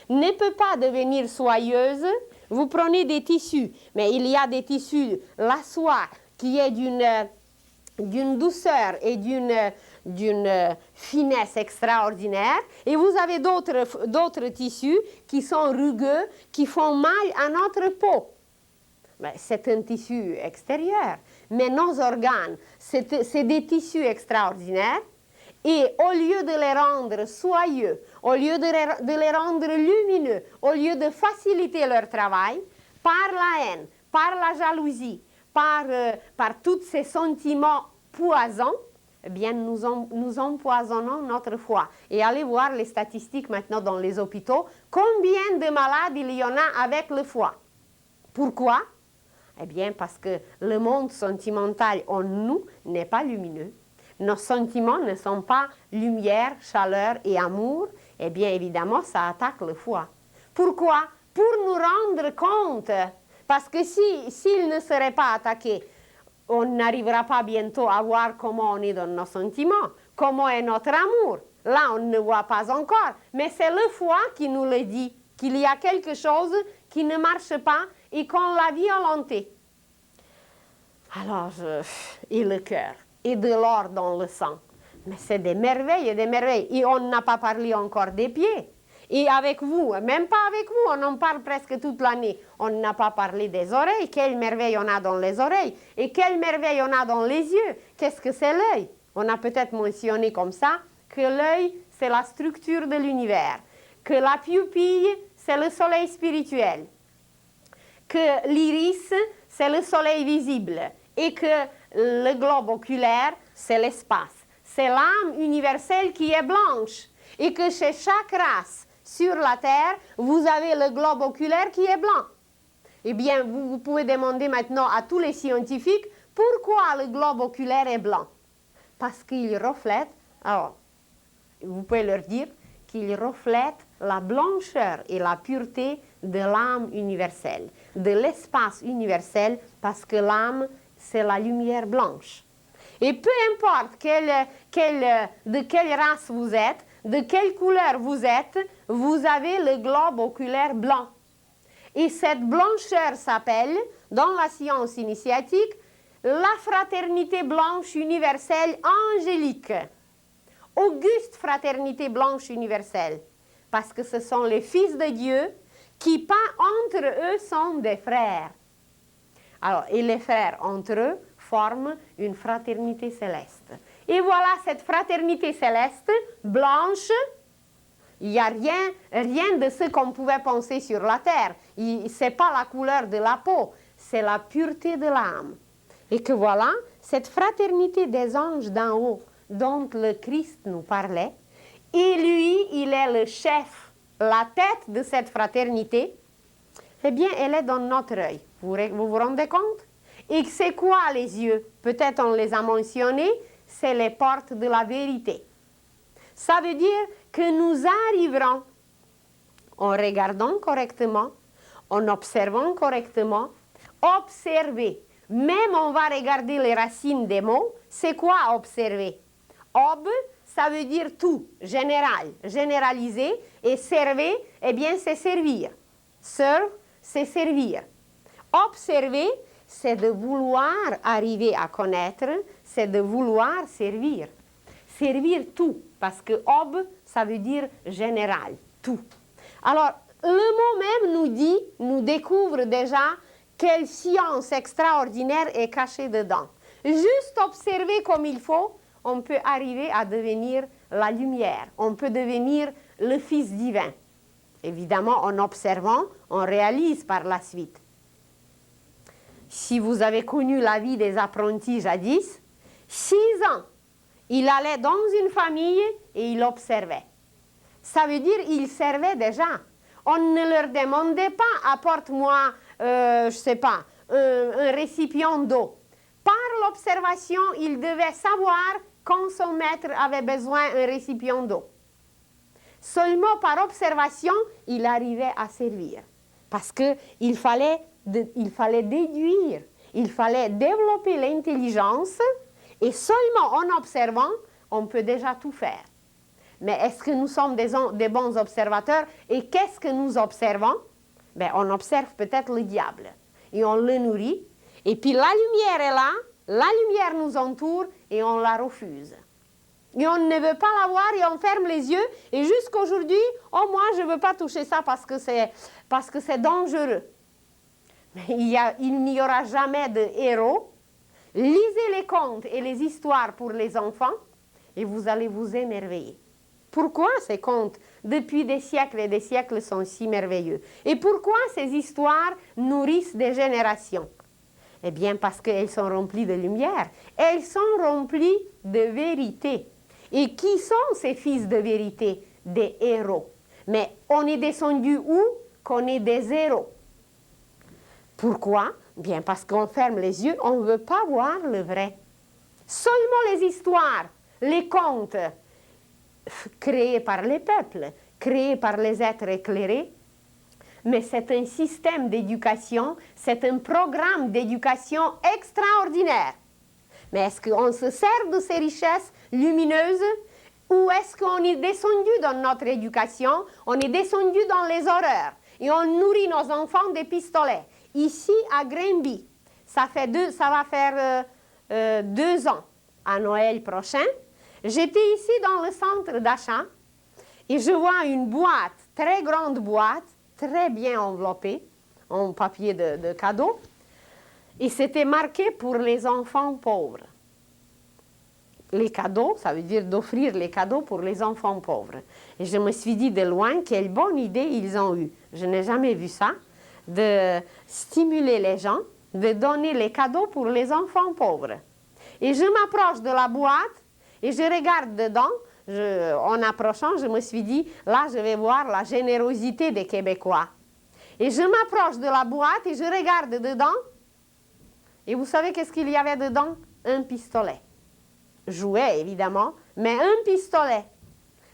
ne peut pas devenir soyeuse. Vous prenez des tissus, mais il y a des tissus, la soie, qui est d'une d'une douceur et d'une finesse extraordinaire. Et vous avez d'autres tissus qui sont rugueux, qui font mal à notre peau. C'est un tissu extérieur, mais nos organes, c'est des tissus extraordinaires. Et au lieu de les rendre soyeux, au lieu de les rendre lumineux, au lieu de faciliter leur travail, par la haine, par la jalousie, par tous ces sentiments poisons, eh bien, nous empoisonnons notre foie. Et allez voir les statistiques maintenant dans les hôpitaux, combien de malades il y en a avec le foie. Pourquoi? Eh bien, parce que le monde sentimental en nous n'est pas lumineux. Nos sentiments ne sont pas lumière, chaleur et amour. Eh bien, évidemment, ça attaque le foie. Pourquoi? Pour nous rendre compte. Parce que s'il ne serait pas attaqué, on n'arrivera pas bientôt à voir comment on est dans nos sentiments, comment est notre amour. Là, on ne voit pas encore, mais c'est le foie qui nous le dit, qu'il y a quelque chose qui ne marche pas et qu'on l'a violenté. Alors, et le cœur, et de l'or dans le sang. Mais c'est des merveilles et des merveilles. Et on n'a pas parlé encore des pieds. Et avec vous, même pas avec vous, on en parle presque toute l'année. On n'a pas parlé des oreilles. Quelle merveille on a dans les oreilles. Et quelle merveille on a dans les yeux. Qu'est-ce que c'est l'œil? On a peut-être mentionné comme ça que l'œil, c'est la structure de l'univers. Que la pupille, c'est le soleil spirituel. Que l'iris, c'est le soleil visible. Et que le globe oculaire, c'est l'espace. C'est l'âme universelle qui est blanche. Et que chez chaque race sur la Terre, vous avez le globe oculaire qui est blanc. Eh bien, vous pouvez demander maintenant à tous les scientifiques pourquoi le globe oculaire est blanc. Parce qu'il reflète, alors, vous pouvez leur dire qu'il reflète la blancheur et la pureté de l'âme universelle, de l'espace universel, parce que l'âme, c'est la lumière blanche. Et peu importe de quelle race vous êtes, de quelle couleur vous êtes, vous avez le globe oculaire blanc. Et cette blancheur s'appelle, dans la science initiatique, la fraternité blanche universelle angélique. Auguste fraternité blanche universelle. Parce que ce sont les fils de Dieu qui, entre eux, sont des frères. Alors, et les frères entre eux forment une fraternité céleste. Et voilà cette fraternité céleste, blanche. Il n'y a rien de ce qu'on pouvait penser sur la terre. Ce n'est pas la couleur de la peau, c'est la pureté de l'âme. Et que voilà, cette fraternité des anges d'en haut, dont le Christ nous parlait, et lui, il est le chef, la tête de cette fraternité, eh bien, elle est dans notre œil. Vous vous rendez compte? Et c'est quoi les yeux? Peut-être on les a mentionnés, c'est les portes de la vérité. Ça veut dire que nous arriverons, en regardant correctement, en observant correctement, observer. Même on va regarder les racines des mots. C'est quoi observer? Ob, ça veut dire tout, général, généraliser. Et server, eh bien, c'est servir. Serve, c'est servir. Observer, c'est de vouloir arriver à connaître, c'est de vouloir servir. Servir tout, parce que ob, ça veut dire général, tout. Alors, le mot même nous découvre déjà quelle science extraordinaire est cachée dedans. Juste observer comme il faut, on peut arriver à devenir la lumière, on peut devenir le Fils divin. Évidemment, en observant, on réalise par la suite. Si vous avez connu la vie des apprentis jadis, 6 ans, il allait dans une famille et il observait. Ça veut dire qu'il servait déjà. On ne leur demandait pas, apporte-moi, je ne sais pas, un récipient d'eau. Par l'observation, il devait savoir quand son maître avait besoin d'un récipient d'eau. Seulement par observation, il arrivait à servir. Parce qu'il fallait déduire, il fallait développer l'intelligence et seulement en observant, on peut déjà tout faire. Mais est-ce que nous sommes des bons observateurs? Et qu'est-ce que nous observons? Ben, on observe peut-être le diable et on le nourrit. Et puis la lumière est là la lumière nous entoure et on la refuse. Et on ne veut pas la voir et on ferme les yeux. Et jusqu'aujourd'hui, oh moi, je ne veux pas toucher ça parce que c'est dangereux. Mais il n'y aura jamais de héros. Lisez les contes et les histoires pour les enfants et vous allez vous émerveiller. Pourquoi ces contes, depuis des siècles et des siècles, sont si merveilleux? Et pourquoi ces histoires nourrissent des générations? Eh bien, parce qu'elles sont remplies de lumière. Elles sont remplies de vérité. Et qui sont ces fils de vérité? Des héros. Mais on est descendu où? Qu'on est des héros. Pourquoi? Bien, parce qu'on ferme les yeux, on ne veut pas voir le vrai. Seulement les histoires, les contes, créés par les peuples, créés par les êtres éclairés, mais c'est un système d'éducation, c'est un programme d'éducation extraordinaire. Mais est-ce qu'on se sert de ces richesses lumineuses ou est-ce qu'on est descendu dans notre éducation, on est descendu dans les horreurs et on nourrit nos enfants des pistolets? Ici, à Granby, ça va faire 2 ans, à Noël prochain. J'étais ici dans le centre d'achat et je vois une boîte, très grande boîte, très bien enveloppée, en papier de cadeau. Et c'était marqué pour les enfants pauvres. Les cadeaux, ça veut dire d'offrir les cadeaux pour les enfants pauvres. Et je me suis dit de loin, quelle bonne idée ils ont eue. Je n'ai jamais vu ça, de stimuler les gens, de donner les cadeaux pour les enfants pauvres. Et je m'approche de la boîte et je regarde dedans. En approchant, je me suis dit, là, je vais voir la générosité des Québécois. Et je m'approche de la boîte et je regarde dedans. Et vous savez qu'est-ce qu'il y avait dedans? Un pistolet. Jouet, évidemment, mais un pistolet.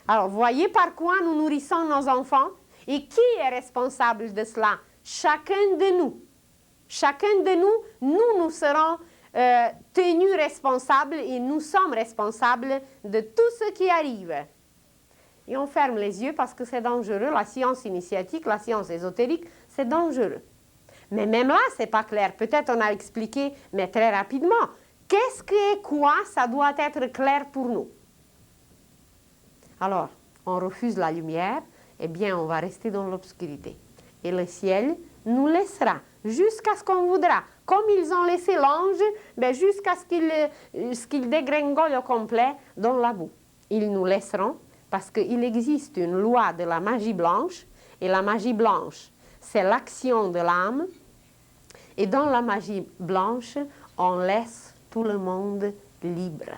Alors, voyez par quoi nous nourrissons nos enfants? Et qui est responsable de cela? Chacun de nous. Chacun de nous, nous serons tenus responsables et nous sommes responsables de tout ce qui arrive. Et on ferme les yeux parce que c'est dangereux. La science initiatique, la science ésotérique, c'est dangereux. Mais même là, ce n'est pas clair. Peut-être on a expliqué, mais très rapidement. Qu'est-ce que et quoi, ça doit être clair pour nous. Alors, on refuse la lumière, eh bien, on va rester dans l'obscurité. Et le ciel nous laissera jusqu'à ce qu'on voudra. Comme ils ont laissé l'ange, ben jusqu'à ce qu'il dégringole au complet dans la boue. Ils nous laisseront parce qu'il existe une loi de la magie blanche. Et la magie blanche, c'est l'action de l'âme. Et dans la magie blanche, on laisse tout le monde libre.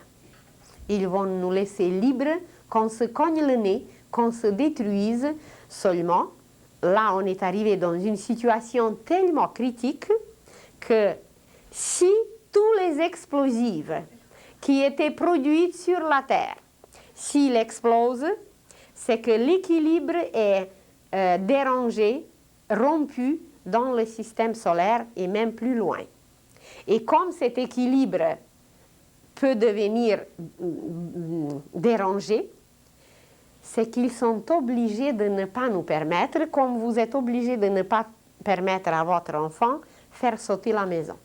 Ils vont nous laisser libres, qu'on se cogne le nez, qu'on se détruise seulement. Là, on est arrivé dans une situation tellement critique que si tous les explosifs qui étaient produits sur la Terre, s'ils explosent, c'est que l'équilibre est dérangé, rompu dans le système solaire et même plus loin. Et comme cet équilibre peut devenir dérangé, c'est qu'ils sont obligés de ne pas nous permettre, comme vous êtes obligés de ne pas permettre à votre enfant faire sauter la maison.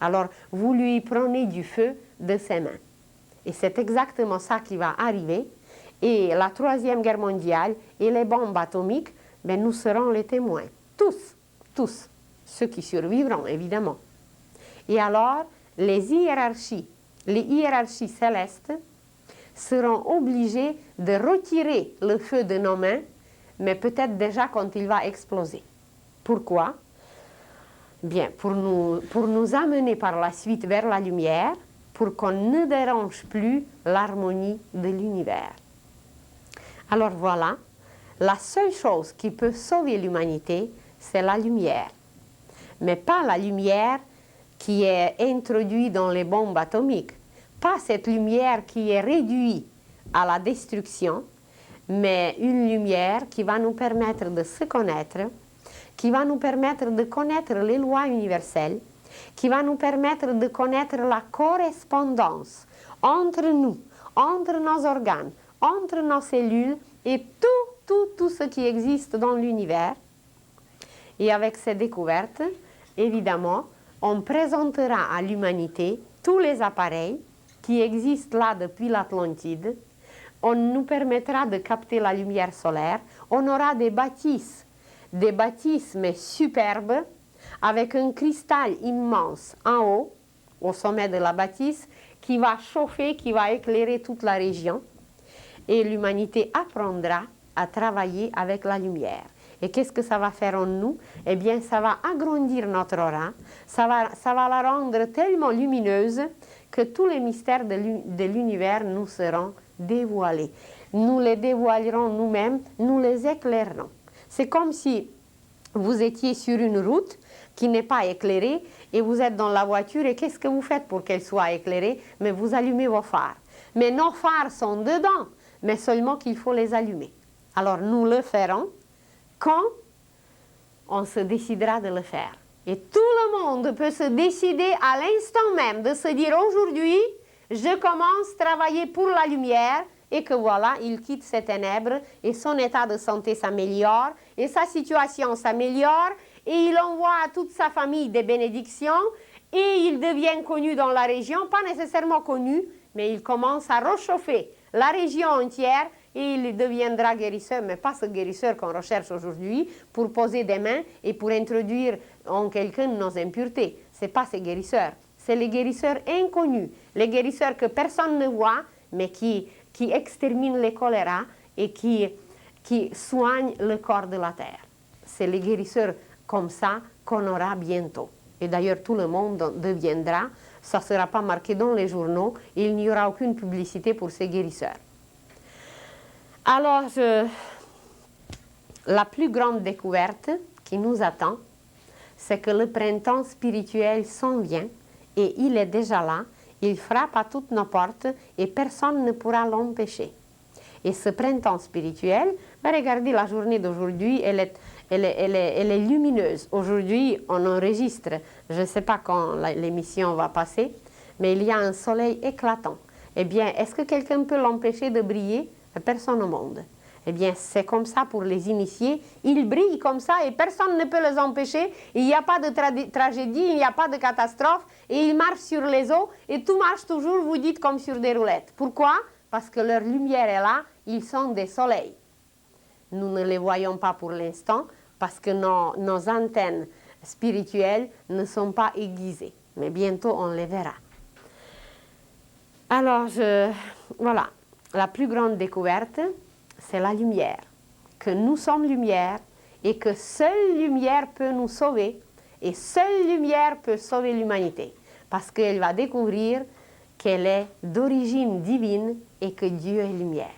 Alors, vous lui prenez du feu de ses mains. Et c'est exactement ça qui va arriver. Et la Troisième Guerre mondiale et les bombes atomiques, ben, nous serons les témoins. Tous. Ceux qui survivront, évidemment. Et alors, les hiérarchies célestes seront obligés de retirer le feu de nos mains, mais peut-être déjà quand il va exploser. Pourquoi? Bien, pour nous amener par la suite vers la lumière, pour qu'on ne dérange plus l'harmonie de l'univers. Alors voilà, la seule chose qui peut sauver l'humanité, c'est la lumière. Mais pas la lumière qui est introduite dans les bombes atomiques, pas cette lumière qui est réduite à la destruction, mais une lumière qui va nous permettre de se connaître, qui va nous permettre de connaître les lois universelles, qui va nous permettre de connaître la correspondance entre nous, entre nos organes, entre nos cellules et tout ce qui existe dans l'univers. Et avec ces découvertes, évidemment, on présentera à l'humanité tous les appareils qui existent là depuis l'Atlantide. On nous permettra de capter la lumière solaire. On aura des bâtisses mais superbes, avec un cristal immense en haut, au sommet de la bâtisse, qui va chauffer, qui va éclairer toute la région. Et l'humanité apprendra à travailler avec la lumière. Et qu'est-ce que ça va faire en nous? Eh bien, ça va agrandir notre aura, ça va la rendre tellement lumineuse que tous les mystères de l'univers nous seront dévoilés. Nous les dévoilerons nous-mêmes, nous les éclairerons. C'est comme si vous étiez sur une route qui n'est pas éclairée et vous êtes dans la voiture et qu'est-ce que vous faites pour qu'elle soit éclairée? Mais vous allumez vos phares. Mais nos phares sont dedans, mais seulement qu'il faut les allumer. Alors nous le ferons quand on se décidera de le faire. Et tout le monde peut se décider à l'instant même de se dire aujourd'hui, je commence à travailler pour la lumière et que voilà, il quitte ces ténèbres et son état de santé s'améliore et sa situation s'améliore et il envoie à toute sa famille des bénédictions et il devient connu dans la région, pas nécessairement connu, mais il commence à réchauffer la région entière et il deviendra guérisseur, mais pas ce guérisseur qu'on recherche aujourd'hui pour poser des mains et pour introduire en quelqu'un nos impuretés. Ce n'est pas ces guérisseurs, c'est les guérisseurs inconnus, les guérisseurs que personne ne voit, mais qui exterminent les choléras et qui soignent le corps de la terre. C'est les guérisseurs comme ça qu'on aura bientôt. Et d'ailleurs, tout le monde deviendra, ça ne sera pas marqué dans les journaux, et il n'y aura aucune publicité pour ces guérisseurs. Alors, la plus grande découverte qui nous attend, c'est que le printemps spirituel s'en vient, et il est déjà là, il frappe à toutes nos portes, et personne ne pourra l'empêcher. Et ce printemps spirituel, regardez la journée d'aujourd'hui, elle est lumineuse. Aujourd'hui, on enregistre, je ne sais pas quand l'émission va passer, mais il y a un soleil éclatant. Eh bien, est-ce que quelqu'un peut l'empêcher de briller? Personne au monde. Eh bien, c'est comme ça pour les initiés. Ils brillent comme ça et personne ne peut les empêcher. Il n'y a pas de tragédie, il n'y a pas de catastrophe. Et ils marchent sur les eaux et tout marche toujours, vous dites, comme sur des roulettes. Pourquoi? Parce que leur lumière est là, ils sont des soleils. Nous ne les voyons pas pour l'instant parce que nos antennes spirituelles ne sont pas aiguisées. Mais bientôt, on les verra. Alors, voilà. La plus grande découverte, c'est la lumière. Que nous sommes lumière et que seule lumière peut nous sauver. Et seule lumière peut sauver l'humanité. Parce qu'elle va découvrir qu'elle est d'origine divine et que Dieu est lumière.